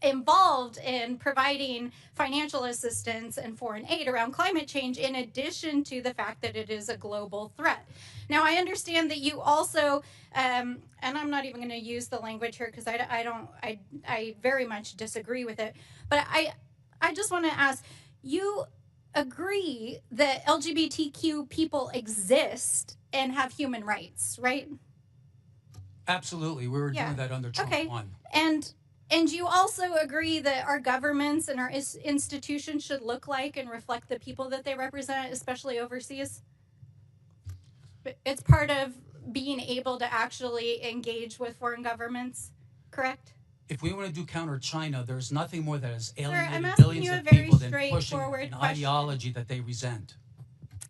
involved in providing financial assistance and foreign aid around climate change, in addition to the fact that it is a global threat. Now, I understand that you also, and I'm not even going to use the language here because I very much disagree with it, but I just want to ask, you agree that LGBTQ people exist and have human rights, right? Absolutely, we were doing that under Trump 1. And you also agree that our governments and our institutions should look like and reflect the people that they represent, especially overseas? It's part of being able to actually engage with foreign governments, correct? If we want to do counter China, there's nothing more that has I'm alienated asking billions you a of very people than pushing straightforward an question. ideology that they resent.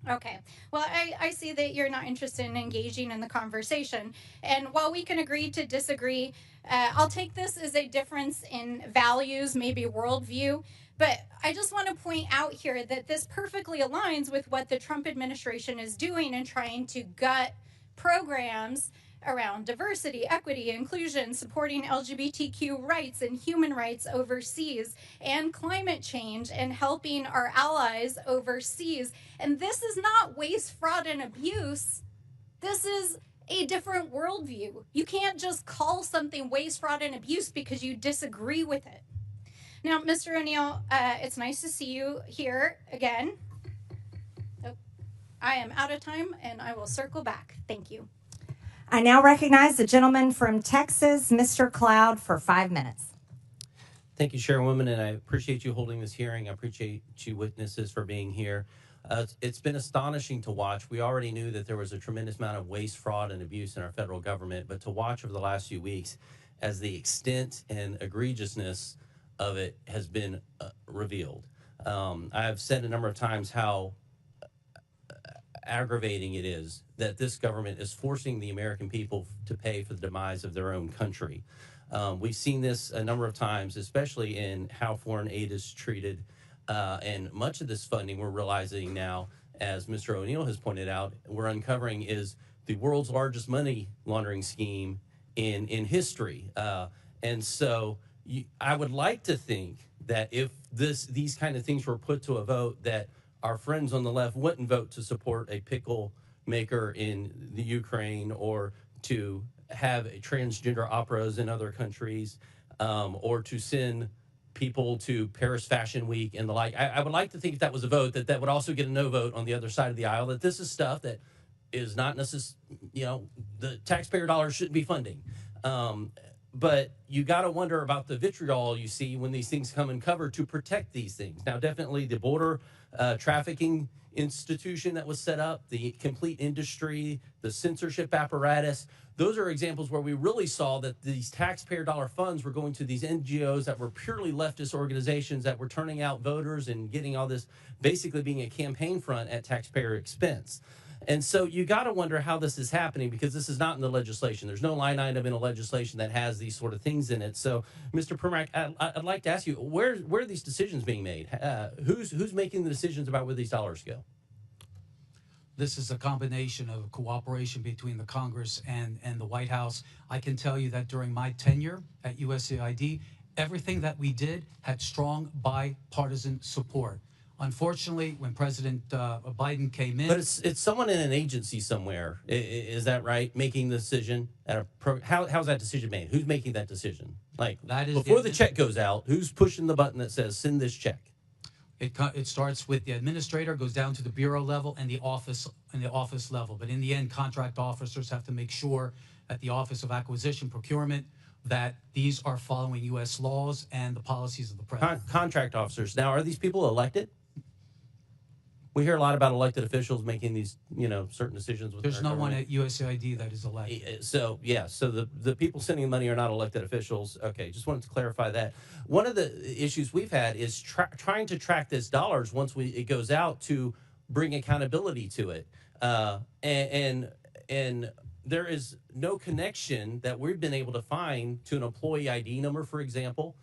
Okay. Well, I see that you're not interested in engaging in the conversation. And while we can agree to disagree, I'll take this as a difference in values, maybe worldview. But I just want to point out here that this perfectly aligns with what the Trump administration is doing in trying to gut programs around diversity, equity, inclusion, supporting LGBTQ rights and human rights overseas, and climate change, and helping our allies overseas. And this is not waste, fraud, and abuse. This is a different worldview. You can't just call something waste, fraud, and abuse because you disagree with it. Now, Mr. O'Neill, it's nice to see you here again. Oh, I am out of time, and I will circle back. Thank you. I now recognize the gentleman from Texas, Mr. Cloud, for 5 minutes. Thank you, Chairwoman, and I appreciate you holding this hearing. I appreciate you witnesses for being here. It's been astonishing to watch. We already knew that there was a tremendous amount of waste, fraud, and abuse in our federal government, but to watch over the last few weeks as the extent and egregiousness of it has been revealed. I've said a number of times how aggravating it is that this government is forcing the American people to pay for the demise of their own country. We've seen this a number of times, especially in how foreign aid is treated. And much of this funding, we're realizing now, as Mr. O'Neill has pointed out, we're uncovering is the world's largest money laundering scheme in history. And so I would like to think that if these kind of things were put to a vote, that our friends on the left wouldn't vote to support a pickle maker in the Ukraine, or to have transgender operas in other countries, or to send people to Paris Fashion Week and the like. I would like to think if that was a vote, that would also get a no vote on the other side of the aisle, that this is stuff that is not necessarily, the taxpayer dollars shouldn't be funding. But you got to wonder about the vitriol you see when these things come in cover to protect these things. Now, definitely the border trafficking institution that was set up, the complete industry, the censorship apparatus, those are examples where we really saw that these taxpayer dollar funds were going to these NGOs that were purely leftist organizations that were turning out voters and getting all this, basically being a campaign front at taxpayer expense. And so you got to wonder how this is happening, because this is not in the legislation. There's no line item in a legislation that has these sort of things in it. So, Mr. Primac, I'd like to ask you, where are these decisions being made? Who's making the decisions about where these dollars go? This is a combination of cooperation between the Congress and the White House. I can tell you that during my tenure at USAID, everything that we did had strong bipartisan support. Unfortunately, when President Biden came in... But it's someone in an agency somewhere, is that right, making the decision? How's that decision made? Who's making that decision? Like, that is before the check goes out, who's pushing the button that says, send this check? It starts with the administrator, goes down to the bureau level and the office level. But in the end, contract officers have to make sure at the Office of Acquisition Procurement that these are following U.S. laws and the policies of the president. Contract officers. Now, are these people elected? We hear a lot about elected officials making these, certain decisions. There's no one at USAID that is elected. So, yeah, so the people sending money are not elected officials. Okay, just wanted to clarify that. One of the issues we've had is trying to track this dollars once it goes out, to bring accountability to it. And there is no connection that we've been able to find to an employee ID number, for example,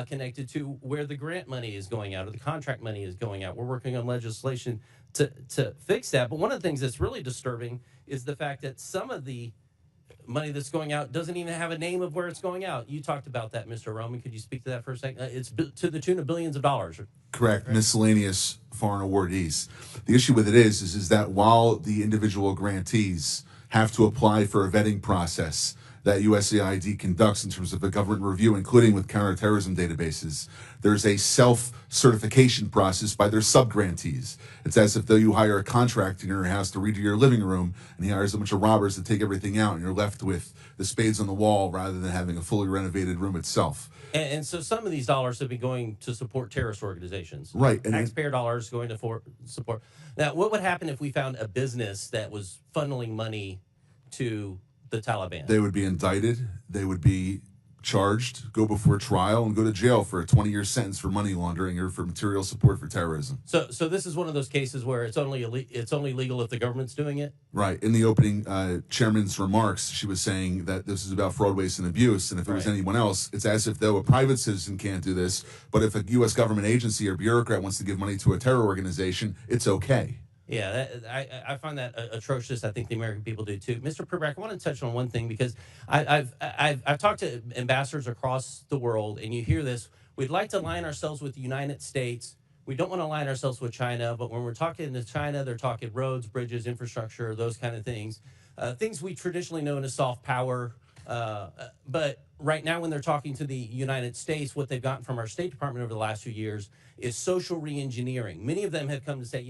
connected to where the grant money is going out or the contract money is going out. We're working on legislation to fix that. But one of the things that's really disturbing is the fact that some of the money that's going out doesn't even have a name of where it's going out. You talked about that, Mr. Roman. Could you speak to that for a second? It's to the tune of billions of dollars. Correct. Miscellaneous foreign awardees. The issue with it is that while the individual grantees have to apply for a vetting process that USAID conducts in terms of a government review, including with counterterrorism databases, there's a self-certification process by their sub-grantees. It's as if though you hire a contractor in your house to redo your living room, and he hires a bunch of robbers to take everything out, and you're left with the spades on the wall rather than having a fully renovated room itself. And so some of these dollars have been going to support terrorist organizations. Right. Taxpayer dollars going to support. Now, what would happen if we found a business that was funneling money to the Taliban? They would be indicted. They would be charged, go before trial, and go to jail for a 20-year sentence for money laundering or for material support for terrorism. So this is one of those cases where it's only legal if the government's doing it? Right. In the opening chairman's remarks, she was saying that this is about fraud, waste, and abuse, and if it was anyone else, it's as if though a private citizen can't do this, but if a U.S. government agency or bureaucrat wants to give money to a terror organization, it's okay. Yeah, I find that atrocious. I think the American people do too. Mr. Primac, I want to touch on one thing, because I've talked to ambassadors across the world, and you hear this. We'd like to align ourselves with the United States. We don't want to align ourselves with China, but when we're talking to China, they're talking roads, bridges, infrastructure, those kind of things. Things we traditionally know as soft power. But right now, when they're talking to the United States, what they've gotten from our State Department over the last few years is social re-engineering. Many of them have come to say,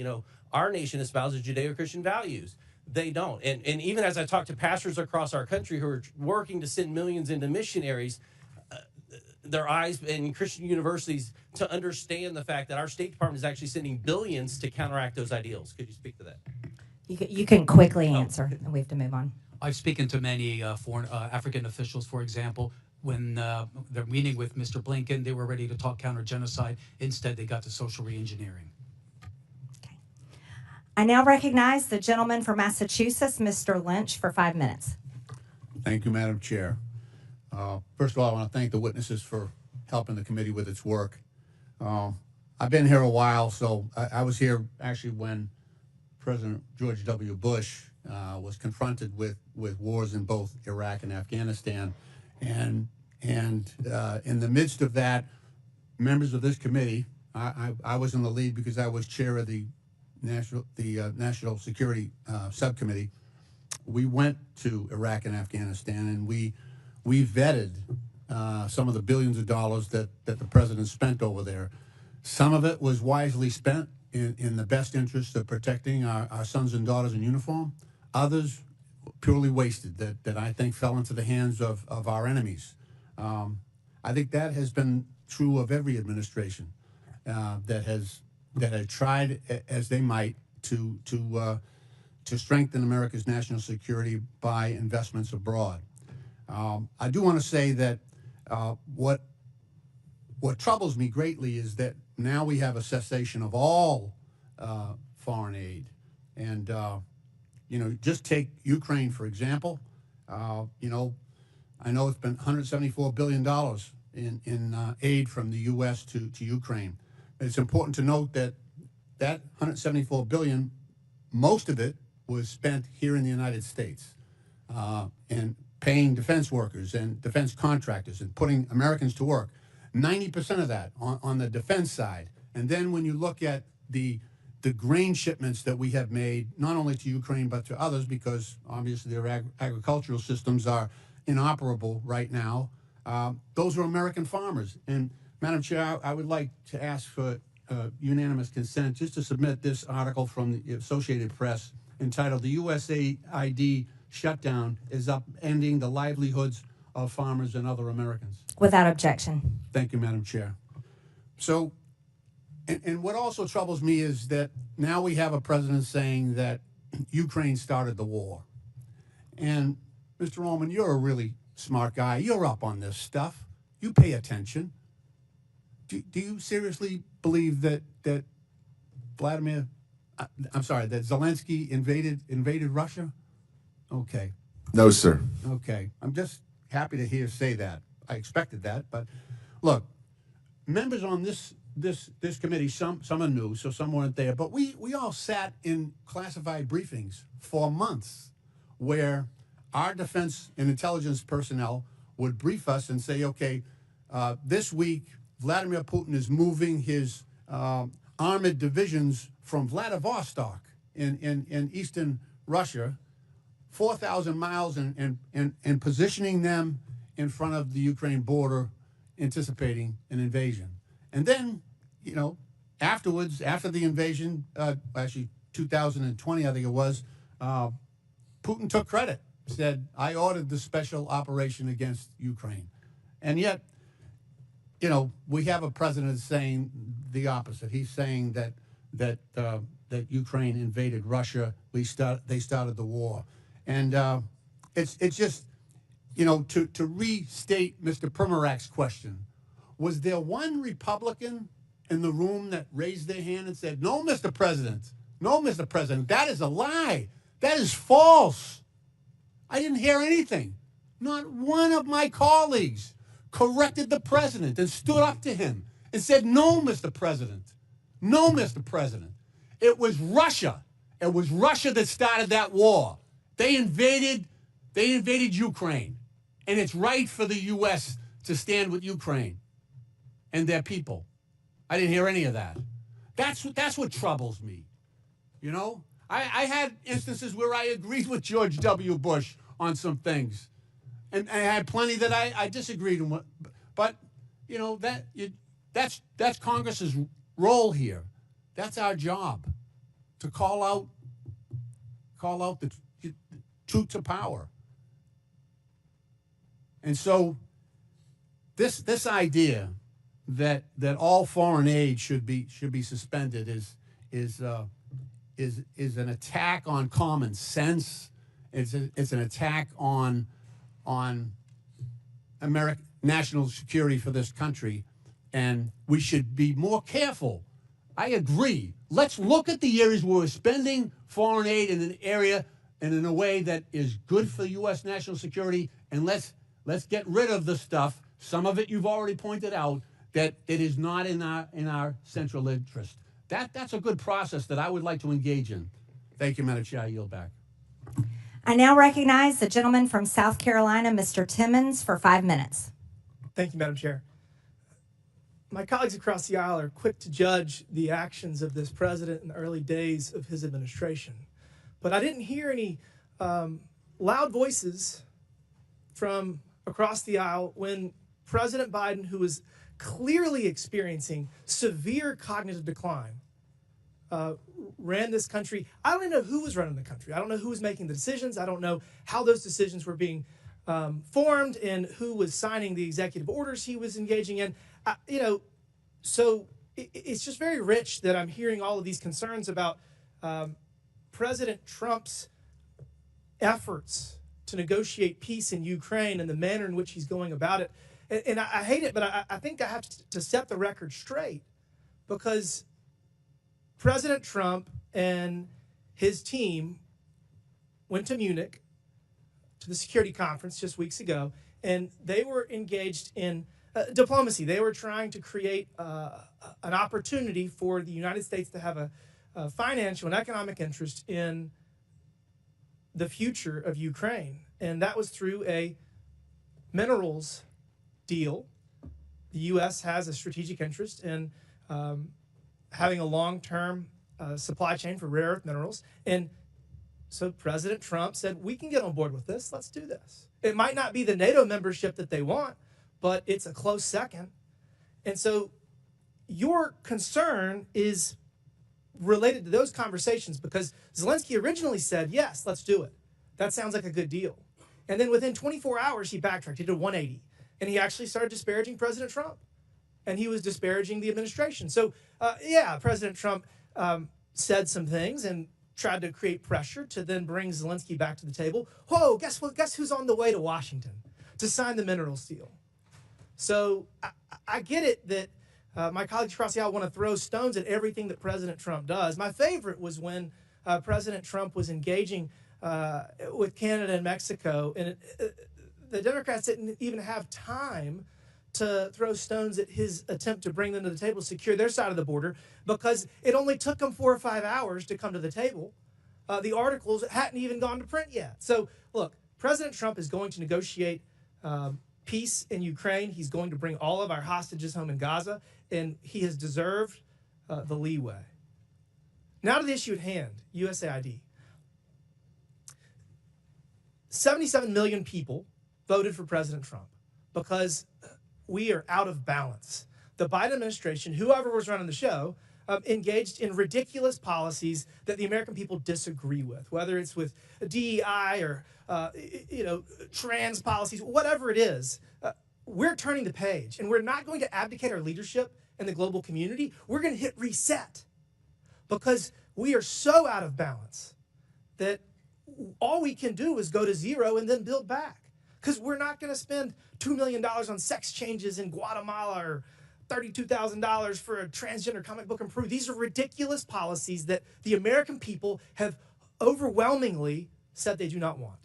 our nation espouses Judeo-Christian values. They don't. And even as I talk to pastors across our country who are working to send millions into missionaries, their eyes in Christian universities to understand the fact that our State Department is actually sending billions to counteract those ideals. Could you speak to that? You can quickly answer, and we have to move on. I've spoken to many foreign African officials, for example. When they're meeting with Mr. Blinken, they were ready to talk counter-genocide. Instead, they got to social re-engineering. Okay. I now recognize the gentleman from Massachusetts, Mr. Lynch, for 5 minutes. Thank you, Madam Chair. First of all, I want to thank the witnesses for helping the committee with its work. I've been here a while, so I was here actually when President George W. Bush was confronted with wars in both Iraq and Afghanistan. And in the midst of that, members of this committee, I was in the lead because I was chair of the National Security Subcommittee, we went to Iraq and Afghanistan, and we vetted some of the billions of dollars that the president spent over there. Some of it was wisely spent in the best interest of protecting our sons and daughters in uniform. Others purely wasted that I think fell into the hands of our enemies. I think that has been true of every administration that had tried as they might to strengthen America's national security by investments abroad. I do want to say that what troubles me greatly is that now we have a cessation of all foreign aid, and just take Ukraine for example. I know it's been $174 billion in aid from the U.S. to Ukraine. It's important to note that $174 billion, most of it was spent here in the United States, and paying defense workers and defense contractors and putting Americans to work. 90% of that on the defense side. And then when you look at the grain shipments that we have made, not only to Ukraine but to others, because obviously their agricultural systems are inoperable right now, those are American farmers. And Madam Chair, I would like to ask for unanimous consent just to submit this article from the Associated Press entitled "The USAID Shutdown is Upending the Livelihoods of Farmers and Other Americans." Without objection. Thank you, Madam Chair. So, and what also troubles me is that now we have a president saying that Ukraine started the war. And Mr. Ullman, you're a really smart guy. You're up on this stuff. You pay attention. Do you seriously believe that Zelensky invaded Russia? Okay. No, sir. Okay. I'm just happy to hear say that. I expected that, but look, members on this committee, some are new, so some weren't there, but we all sat in classified briefings for months where our defense and intelligence personnel would brief us and say, okay, this week Vladimir Putin is moving his armored divisions from Vladivostok in eastern Russia 4,000 miles and positioning them in front of the Ukraine border, anticipating an invasion. And then, afterwards, after the invasion, actually 2020, I think it was, Putin took credit, said, I ordered the special operation against Ukraine. And yet, we have a president saying the opposite. He's saying that Ukraine invaded Russia. They started the war. And it's just, to restate Mr. Primac's question, was there one Republican in the room that raised their hand and said, no, Mr. President, that is a lie. That is false. I didn't hear anything. Not one of my colleagues corrected the president and stood up to him and said, no, Mr. President. No, Mr. President. It was Russia. It was Russia that started that war. They invaded Ukraine. And it's right for the U.S. to stand with Ukraine and their people. I didn't hear any of that. That's what troubles me. I had instances where I agreed with George W. Bush on some things. And I had plenty that I disagreed with. But, that's Congress's role here. That's our job, to call out the truth to power. And so this idea that all foreign aid should be suspended is an attack on common sense. It's an attack on American national security for this country, and we should be more careful. I agree. Let's look at the areas where we're spending foreign aid in an area and in a way that is good for U.S. national security, and let's get rid of the stuff. Some of it you've already pointed out that it is not in our central interest. That's a good process that I would like to engage in. Thank you, Madam Chair. I yield back. I now recognize the gentleman from South Carolina, Mr. Timmons, for 5 minutes. Thank you, Madam Chair. my colleagues across the aisle are quick to judge the actions of this president in the early days of his administration. But I didn't hear any loud voices from across the aisle when President Biden, who was clearly experiencing severe cognitive decline, ran this country. I don't even know who was running the country. I don't know who was making the decisions. I don't know how those decisions were being formed and who was signing the executive orders he was engaging in. So it's just very rich that I'm hearing all of these concerns about President Trump's efforts to negotiate peace in Ukraine and the manner in which he's going about it. And I hate it, but I think I have to set the record straight, because President Trump and his team went to Munich to the security conference just weeks ago, and they were engaged in diplomacy. They were trying to create an opportunity for the United States to have a financial and economic interest in the future of Ukraine. And that was through a minerals deal. The U.S. has a strategic interest in having a long-term supply chain for rare earth minerals. And so President Trump said, we can get on board with this. Let's do this. It might not be the NATO membership that they want, but it's a close second. And so your concern is related to those conversations, because Zelensky originally said, yes, let's do it. That sounds like a good deal. And then within 24 hours, he backtracked. He did a 180. And he actually started disparaging President Trump. And he was disparaging the administration. So, President Trump said some things and tried to create pressure to then bring Zelensky back to the table. Whoa, guess what? Guess who's on the way to Washington to sign the minerals deal? So I get it that my colleagues across the aisle want to throw stones at everything that President Trump does. My favorite was when President Trump was engaging with Canada and Mexico, and the Democrats didn't even have time to throw stones at his attempt to bring them to the table to secure their side of the border, because it only took them 4 or 5 hours to come to the table. The articles hadn't even gone to print yet. So, look, President Trump is going to negotiate peace in Ukraine. He's going to bring all of our hostages home in Gaza, and he has deserved the leeway. Now to the issue at hand, USAID. 77 million people voted for President Trump because we are out of balance. The Biden administration, whoever was running the show, engaged in ridiculous policies that the American people disagree with, whether it's with DEI or trans policies, whatever it is. We're turning the page, and we're not going to abdicate our leadership in the global community. We're going to hit reset, because we are so out of balance that all we can do is go to zero and then build back. Because we're not going to spend $2 million on sex changes in Guatemala or $32,000 for a transgender comic book in Peru. These are ridiculous policies that the American people have overwhelmingly said they do not want.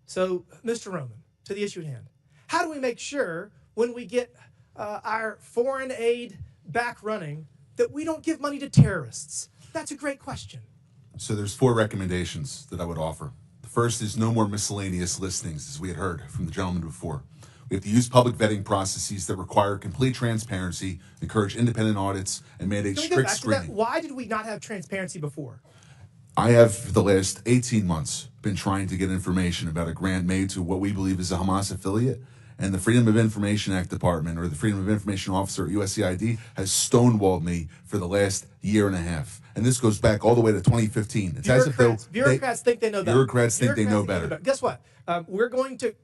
So, Mr. Roman, to the issue at hand, how do we make sure when we get our foreign aid back running that we don't give money to terrorists? That's a great question. So there's 4 recommendations that I would offer. The first is no more miscellaneous listings, as we had heard from the gentleman before. We have to use public vetting processes that require complete transparency, encourage independent audits, and mandate strict screening. Why did we not have transparency before? I have, for the last 18 months, been trying to get information about a grant made to what we believe is a Hamas affiliate, and the Freedom of Information Act Department, or the Freedom of Information Officer at USAID, has stonewalled me for the last year and a half. And this goes back all the way to 2015. It's as if bureaucrats think they know better. Bureaucrats think they know better. Guess what? We're going to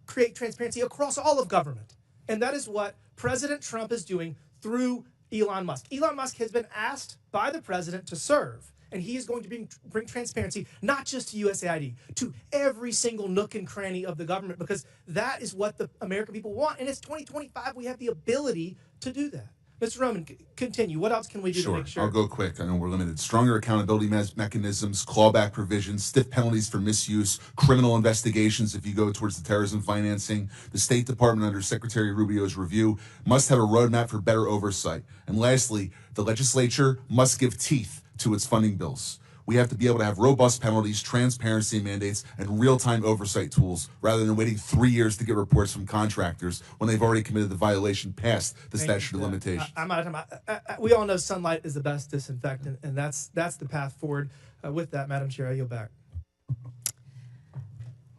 create transparency across all of government. And that is what President Trump is doing through Elon Musk. Elon Musk has been asked by the president to serve. And he is going to bring transparency, not just to USAID, to every single nook and cranny of the government, because that is what the American people want. And it's 2025. We have the ability to do that. Mr. Roman, continue. What else can we do to make sure? I'll go quick. I know we're limited. Stronger accountability mechanisms, clawback provisions, stiff penalties for misuse, criminal investigations if you go towards the terrorism financing. The State Department, under Secretary Rubio's review, must have a roadmap for better oversight. And lastly, the legislature must give teeth to its funding bills. We have to be able to have robust penalties, transparency mandates, and real-time oversight tools rather than waiting 3 years to get reports from contractors when they've already committed the violation past the statute of limitations. I'm out of time. We all know sunlight is the best disinfectant, and that's the path forward. With that, Madam Chair, I yield back.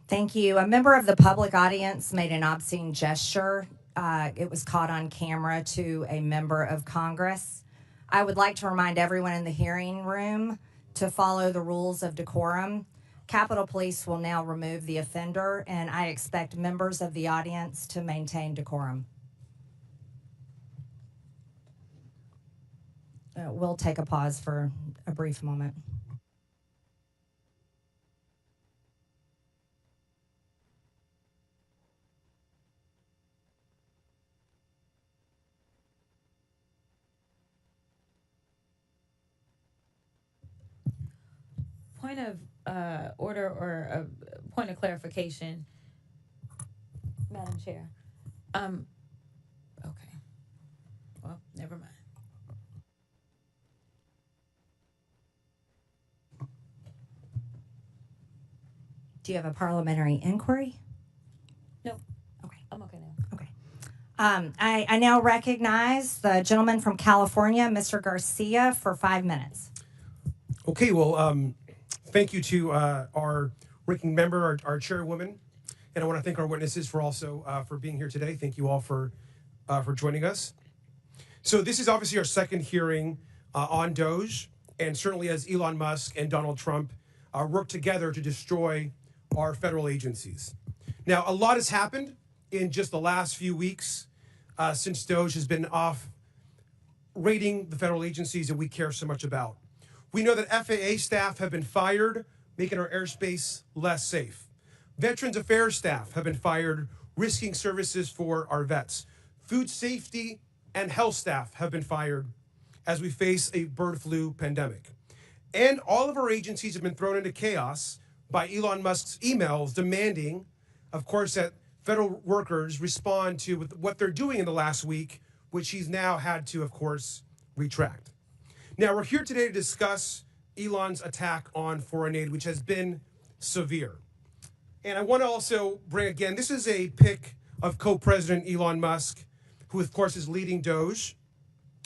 Thank you. A member of the public audience made an obscene gesture. It was caught on camera to a member of Congress. I would like to remind everyone in the hearing room to follow the rules of decorum. Capitol Police will now remove the offender, and I expect members of the audience to maintain decorum. We'll take a pause for a brief moment. Point of order or a point of clarification, Madam Chair. Okay. Well, never mind. Do you have a parliamentary inquiry? No. Okay. I'm okay now. Okay. I now recognize the gentleman from California, Mr. Garcia, for 5 minutes. Okay, well, thank you to our ranking member, our chairwoman, and I want to thank our witnesses for also for being here today. Thank you all for joining us. So this is obviously our second hearing on Doge, and certainly as Elon Musk and Donald Trump work together to destroy our federal agencies. Now, a lot has happened in just the last few weeks since Doge has been off rating the federal agencies that we care so much about. We know that FAA staff have been fired, making our airspace less safe. Veterans Affairs staff have been fired, risking services for our vets. Food safety and health staff have been fired as we face a bird flu pandemic. And all of our agencies have been thrown into chaos by Elon Musk's emails demanding, of course, that federal workers respond to what they're doing in the last week, which he's now had to, of course, retract. Now, we're here today to discuss Elon's attack on foreign aid, which has been severe. And I want to also bring, again, this is a pic of co-president Elon Musk, who, of course, is leading Doge.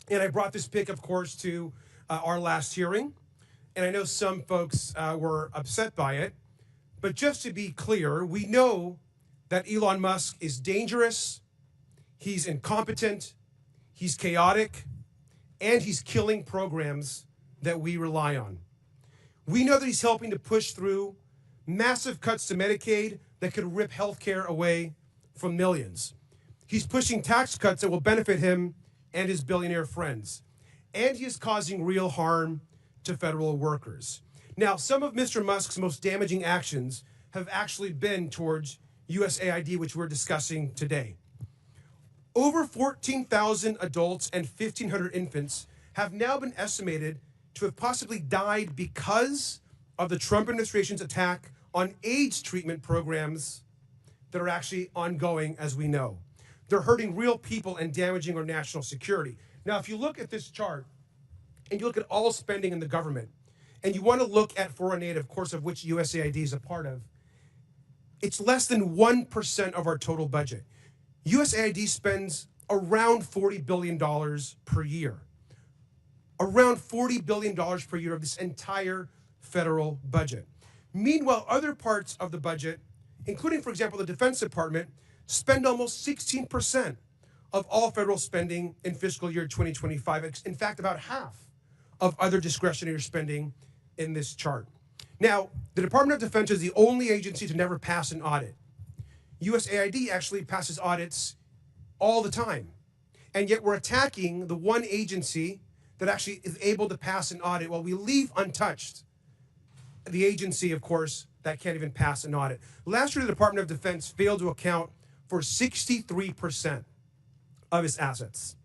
And I brought this pic, of course, to our last hearing. And I know some folks were upset by it. But just to be clear, we know that Elon Musk is dangerous, he's incompetent, he's chaotic, and he's killing programs that we rely on. We know that he's helping to push through massive cuts to Medicaid that could rip healthcare away from millions. He's pushing tax cuts that will benefit him and his billionaire friends. And he is causing real harm to federal workers. Now, some of Mr. Musk's most damaging actions have actually been towards USAID, which we're discussing today. Over 14,000 adults and 1,500 infants have now been estimated to have possibly died because of the Trump administration's attack on AIDS treatment programs that are actually ongoing, as we know. They're hurting real people and damaging our national security. Now, if you look at this chart and you look at all spending in the government, and you want to look at foreign aid, of course, of which USAID is a part of, it's less than 1% of our total budget. USAID spends around $40 billion per year. Around $40 billion per year of this entire federal budget. Meanwhile, other parts of the budget, including, for example, the Defense Department, spend almost 16% of all federal spending in fiscal year 2025. In fact, about half of other discretionary spending in this chart. Now, the Department of Defense is the only agency to never pass an audit. USAID actually passes audits all the time. And yet we're attacking the one agency that actually is able to pass an audit while we leave untouched the agency, of course, that can't even pass an audit. Last year, the Department of Defense failed to account for 63% of its assets.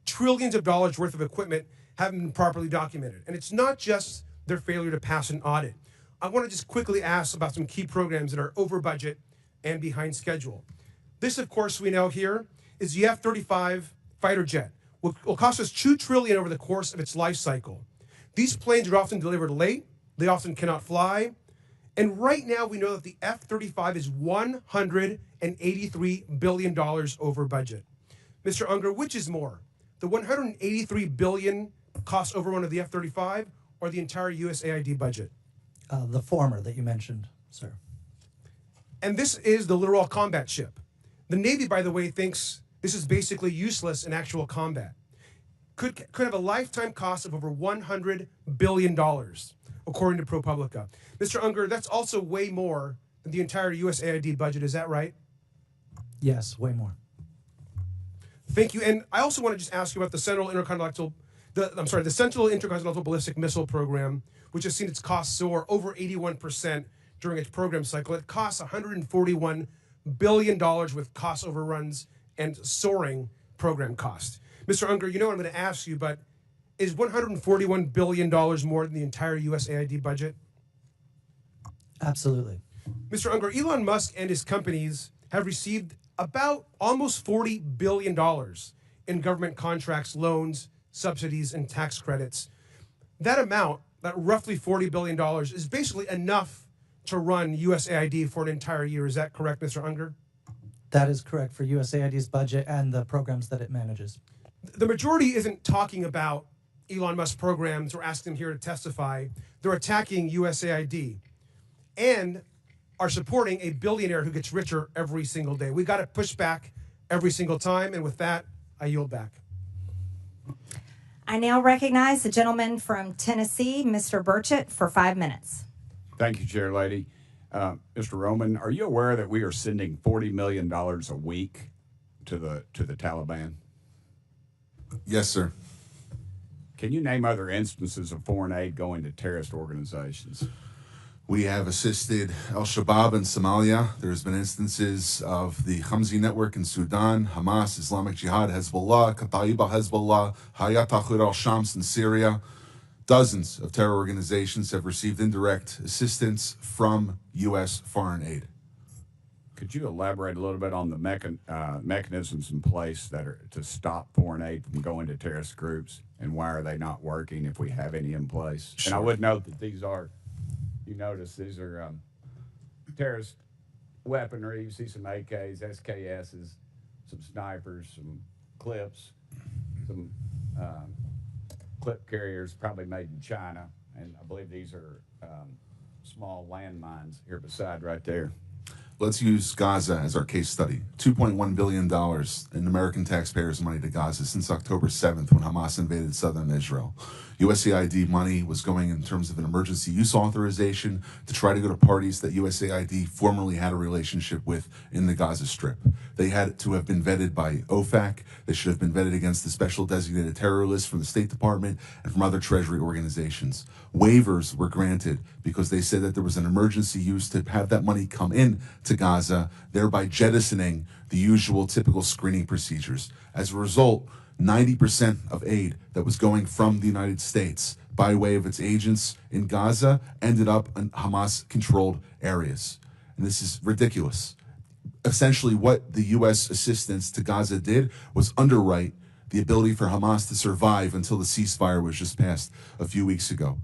Trillions of dollars worth of equipment haven't been properly documented. And it's not just their failure to pass an audit. I want to just quickly ask about some key programs that are over budget and behind schedule. This, of course, we know here is the F-35 fighter jet, will cost us $2 trillion over the course of its life cycle. These planes are often delivered late They often cannot fly. And right now, we know that the F-35 is $183 billion over budget. Mr. Unger, which is more, the $183 billion cost overrun of the F-35 or the entire USAID budget? The former that you mentioned, sir. And this is the Littoral Combat Ship. The Navy, by the way, thinks this is basically useless in actual combat. Could have a lifetime cost of over $100 billion, according to ProPublica. Mr. Unger, that's also way more than the entire USAID budget. Is that right? Yes, way more. Thank you. And I also want to just ask you about the Central Intercontinental Ballistic Missile Program, which has seen its costs soar over 81% during its program cycle. It costs $141 billion with cost overruns and soaring program cost. Mr. Unger, you know what I'm going to ask you, but is $141 billion more than the entire USAID budget? Absolutely. Mr. Unger, Elon Musk and his companies have received about almost $40 billion in government contracts, loans, subsidies, and tax credits. That amount, that roughly $40 billion, is basically enough to run USAID for an entire year. Is that correct, Mr. Unger? That is correct for USAID's budget and the programs that it manages. The majority isn't talking about Elon Musk programs or asking them here to testify. They're attacking USAID and are supporting a billionaire who gets richer every single day. We got to push back every single time. And with that, I yield back. I now recognize the gentleman from Tennessee, Mr. Burchett, for 5 minutes. Thank you, Chair Lady. Mr. Roman, are you aware that we are sending $40 million a week to the Taliban? Yes, sir. Can you name other instances of foreign aid going to terrorist organizations? We have assisted al-Shabaab in Somalia. There's been instances of the Khamsi network in Sudan, Hamas, Islamic Jihad, Hezbollah, Kataib al-Hezbollah, Hayat Tahrir al-Shams in Syria. Dozens of terror organizations have received indirect assistance from U.S. foreign aid. Could you elaborate a little bit on the mechanisms in place that are to stop foreign aid from going to terrorist groups, and why are they not working if we have any in place? Sure. And I would note that these are, you notice these are terrorist weaponry. You see some AKs, SKSs, some snipers, some clips, some clip carriers, probably made in China, and I believe these are small landmines here beside right there. Let's use Gaza as our case study. $2.1 billion in American taxpayers' money to Gaza since October 7th when Hamas invaded southern Israel. USAID money was going in terms of an emergency use authorization to try to go to parties that USAID formerly had a relationship with in the Gaza Strip. They had to have been vetted by OFAC. They should have been vetted against the special designated terror list from the State Department and from other Treasury organizations. Waivers were granted because they said that there was an emergency use to have that money come in to Gaza, thereby jettisoning the usual typical screening procedures. As a result, 90% of aid that was going from the United States by way of its agents in Gaza ended up in Hamas-controlled areas. And this is ridiculous. Essentially, what the U.S. assistance to Gaza did was underwrite the ability for Hamas to survive until the ceasefire was just passed a few weeks ago.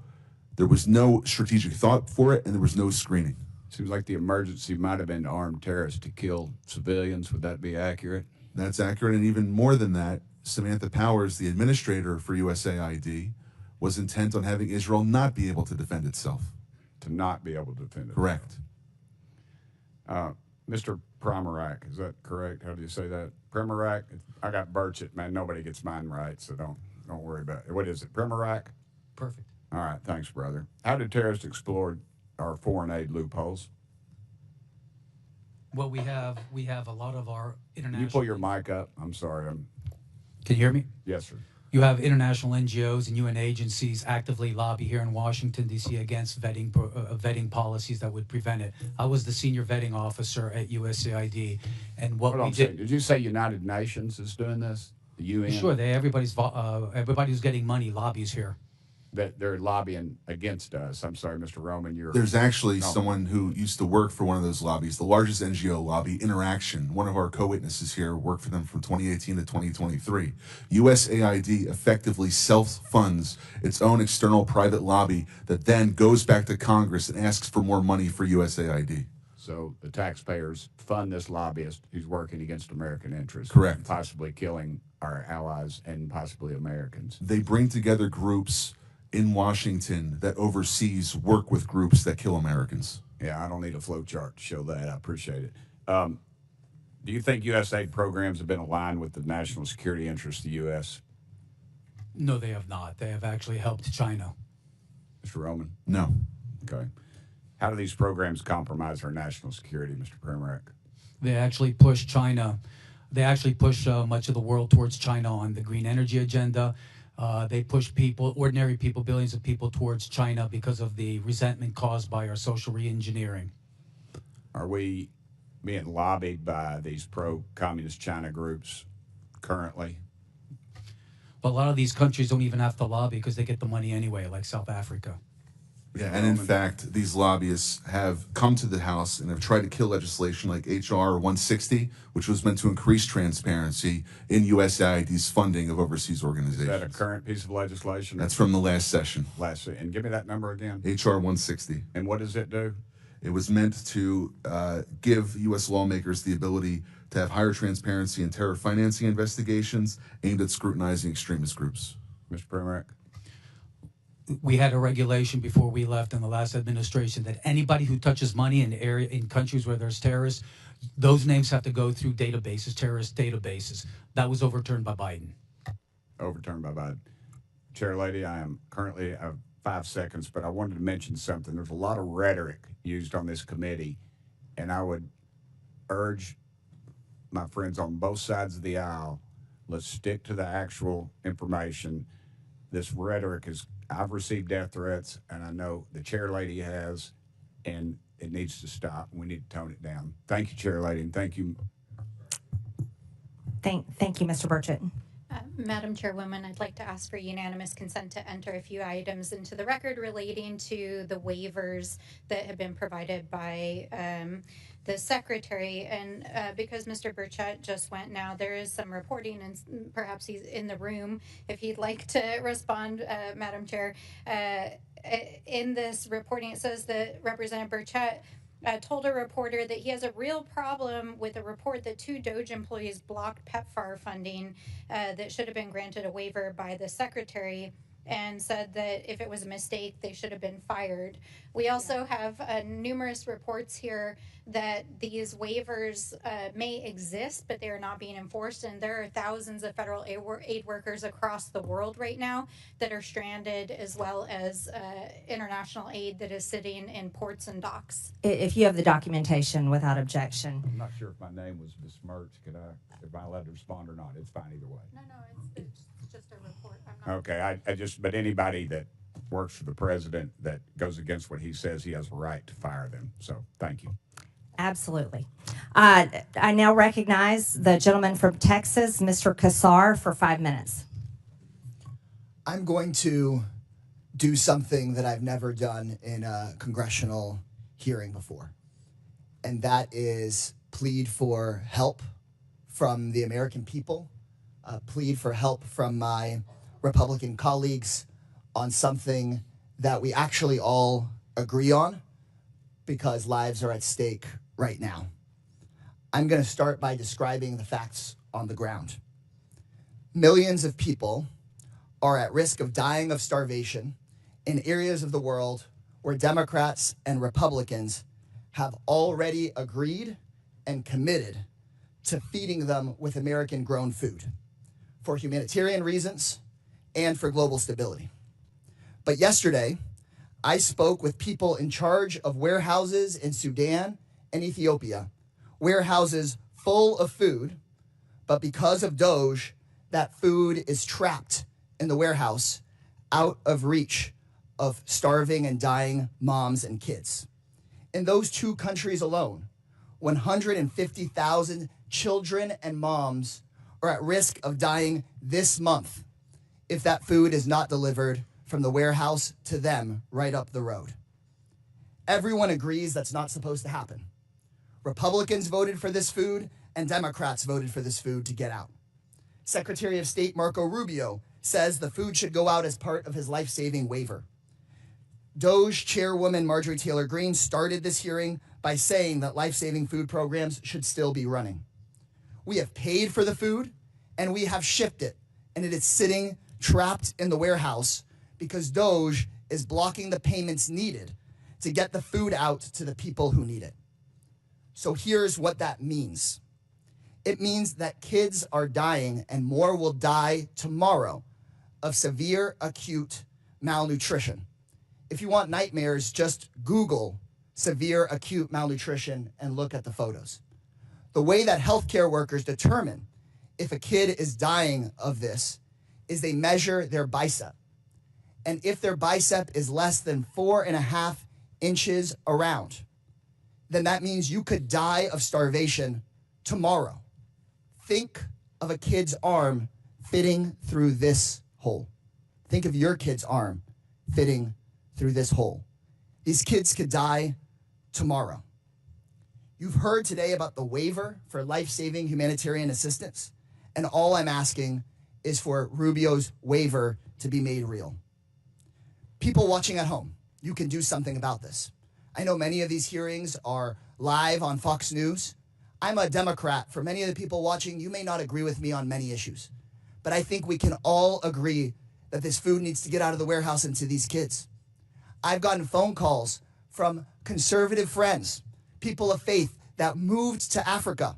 There was no strategic thought for it, and there was no screening. Seems like the emergency might have been armed terrorists to kill civilians. Would that be accurate? That's accurate, and even more than that, Samantha Powers, the administrator for USAID, was intent on having Israel not be able to defend itself. To not be able to defend it. Correct. Mr. Primac, is that correct? How do you say that? Primac? I got Burchett, man. Nobody gets mine right, so don't worry about it. What is it, Primac? Perfect. All right, thanks, brother. How did terrorists exploit our foreign aid loopholes? Well, we have a lot of our international. Can you pull your mic up? I'm sorry. Can you hear me? Yes, sir. You have international NGOs and UN agencies actively lobby here in Washington, D.C. against vetting policies that would prevent it. I was the senior vetting officer at USAID, and what we did. Did you say United Nations is doing this? The UN? Sure, everybody who's getting money lobbies here. that they're lobbying against us. I'm sorry, Mr. Roman, you're... There's actually No. someone who used to work for one of those lobbies, the largest NGO lobby, Interaction. One of our co-witnesses here worked for them from 2018 to 2023. USAID effectively self-funds its own external private lobby that then goes back to Congress and asks for more money for USAID. So the taxpayers fund this lobbyist who's working against American interests. Correct. Possibly killing our allies and possibly Americans. They bring together groups in Washington that overseas work with groups that kill Americans. Yeah, I don't need a flow chart to show that. I appreciate it. Do you think USAID programs have been aligned with the national security interests of the U.S.? No, they have not. They have actually helped China. Mr. Roman? No. Okay. How do these programs compromise our national security, Mr. Primac? They actually push China. They actually push much of the world towards China on the green energy agenda. They push people, ordinary people, billions of people towards China because of the resentment caused by our social re-engineering. Are we being lobbied by these pro-communist China groups currently? But a lot of these countries don't even have to lobby because they get the money anyway, like South Africa. Yeah, and in fact, these lobbyists have come to the House and have tried to kill legislation like H.R. 160, which was meant to increase transparency in USAID's funding of overseas organizations. Is that a current piece of legislation? That's from the last session. And give me that number again. H.R. 160. And what does it do? It was meant to give U.S. lawmakers the ability to have higher transparency in terror financing investigations aimed at scrutinizing extremist groups. Mr. Primac? We had a regulation before we left in the last administration that anybody who touches money in countries where there's terrorists, those names have to go through databases, terrorist databases. That was overturned by Biden. Overturned by Biden. Chair Lady, I am currently 5 seconds, but I wanted to mention something. There's a lot of rhetoric used on this committee, and I would urge my friends on both sides of the aisle, let's stick to the actual information. This rhetoric is, I've received death threats, and I know the Chair Lady has, and it needs to stop. We need to tone it down. Thank you, Chair Lady, and thank you. Thank you, Mr. Burchett. Madam Chairwoman, I'd like to ask for unanimous consent to enter a few items into the record relating to the waivers that have been provided by the Secretary. And because Mr. Burchett just went now, there is some reporting, and perhaps he's in the room if he'd like to respond, Madam Chair. In this reporting, it says that Representative Burchett told a reporter that he has a real problem with a report that 2 Doge employees blocked PEPFAR funding that should have been granted a waiver by the Secretary, and said that if it was a mistake, they should have been fired. We also have numerous reports here that these waivers may exist, but they are not being enforced. And there are thousands of federal aid workers across the world right now that are stranded, as well as international aid that is sitting in ports and docks. If you have the documentation without objection. I'm not sure if my name was besmirched. If I allowed to respond or not? It's fine either way. No, it's just a report. I'm not Okay, but anybody that works for the president that goes against what he says, he has a right to fire them. So thank you. Absolutely. I now recognize the gentleman from Texas, Mr. Kassar, for 5 minutes. I'm going to do something that I've never done in a congressional hearing before, and that is plead for help from the American people, plead for help from my Republican colleagues on something that we actually all agree on, because lives are at stake right now. I'm going to start by describing the facts on the ground. Millions of people are at risk of dying of starvation in areas of the world where Democrats and Republicans have already agreed and committed to feeding them with American-grown food for humanitarian reasons and for global stability. But yesterday, I spoke with people in charge of warehouses in Sudan and Ethiopia, warehouses full of food, but because of Doge, that food is trapped in the warehouse, out of reach of starving and dying moms and kids. In those 2 countries alone, 150,000 children and moms are at risk of dying this month if that food is not delivered from the warehouse to them right up the road. Everyone agrees that's not supposed to happen. Republicans voted for this food, and Democrats voted for this food to get out. Secretary of State Marco Rubio says the food should go out as part of his life-saving waiver. Doge Chairwoman Marjorie Taylor Greene started this hearing by saying that life-saving food programs should still be running. We have paid for the food, and we have shipped it, and it is sitting trapped in the warehouse because Doge is blocking the payments needed to get the food out to the people who need it. So here's what that means. It means that kids are dying, and more will die tomorrow, of severe acute malnutrition. If you want nightmares, just Google severe acute malnutrition and look at the photos. The way that healthcare workers determine if a kid is dying of this is they measure their bicep. And if their bicep is less than 4.5 inches around, then that means you could die of starvation tomorrow. Think of a kid's arm fitting through this hole. Think of your kid's arm fitting through this hole. These kids could die tomorrow. You've heard today about the waiver for life-saving humanitarian assistance, and all I'm asking is for Rubio's waiver to be made real. People watching at home, you can do something about this. I know many of these hearings are live on Fox News. I'm a Democrat. For many of the people watching, you may not agree with me on many issues, but I think we can all agree that this food needs to get out of the warehouse and to these kids. I've gotten phone calls from conservative friends, people of faith that moved to Africa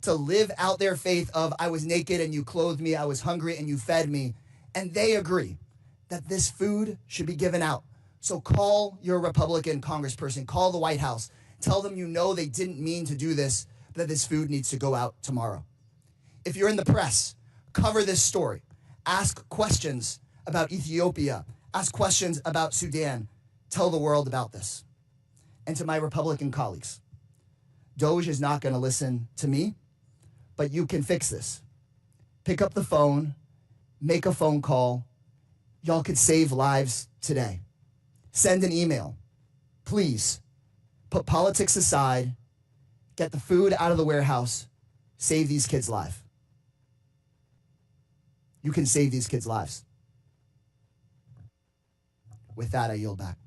to live out their faith of I was naked and you clothed me, I was hungry and you fed me, and they agree that this food should be given out. So call your Republican congressperson, call the White House, tell them you know they didn't mean to do this, that this food needs to go out tomorrow. If you're in the press, cover this story. Ask questions about Ethiopia. Ask questions about Sudan. Tell the world about this. And to my Republican colleagues, Doge is not going to listen to me, but you can fix this. Pick up the phone, make a phone call. Y'all could save lives today. Send an email. Please put politics aside, get the food out of the warehouse, save these kids' lives. You can save these kids' lives. With that, I yield back.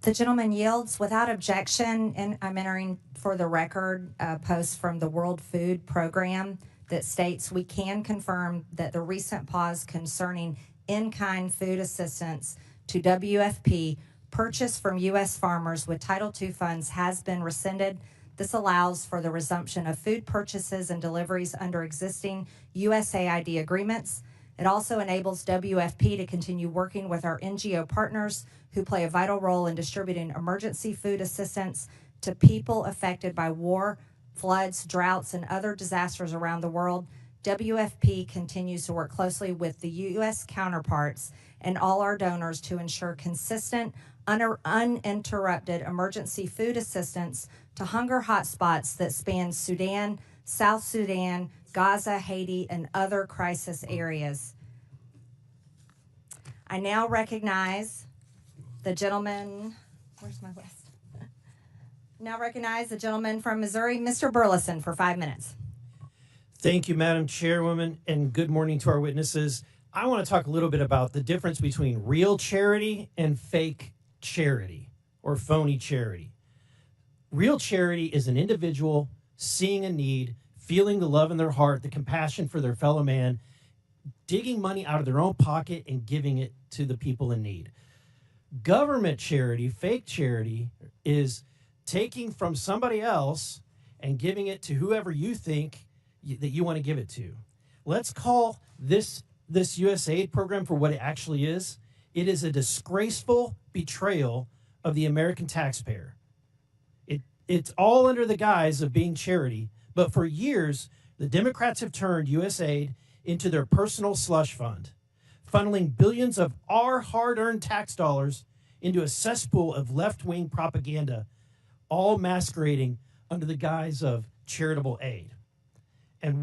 The gentleman yields without objection, and I'm entering for the record a post from the World Food Program that states we can confirm that the recent pause concerning in-kind food assistance to WFP purchased from U.S. farmers with Title II funds has been rescinded. This allows for the resumption of food purchases and deliveries under existing USAID agreements. It also enables WFP to continue working with our NGO partners who play a vital role in distributing emergency food assistance to people affected by war, floods, droughts, and other disasters around the world. WFP continues to work closely with the U.S. counterparts and all our donors to ensure consistent, uninterrupted emergency food assistance to hunger hotspots that span Sudan, South Sudan, Gaza, Haiti, and other crisis areas. I now recognize the gentleman, where's my list? Now recognize the gentleman from Missouri, Mr. Burleson, for 5 minutes. Thank you, Madam Chairwoman, and good morning to our witnesses. I want to talk a little bit about the difference between real charity and fake charity or phony charity. Real charity is an individual seeing a need, feeling the love in their heart, the compassion for their fellow man, digging money out of their own pocket and giving it to the people in need. Government charity, fake charity, is taking from somebody else and giving it to whoever you think that you want to give it to. Let's call this USAID program for what it actually is. It is a disgraceful betrayal of the American taxpayer. It's all under the guise of being charity, but for years, the Democrats have turned USAID into their personal slush fund, funneling billions of our hard-earned tax dollars into a cesspool of left-wing propaganda, all masquerading under the guise of charitable aid. And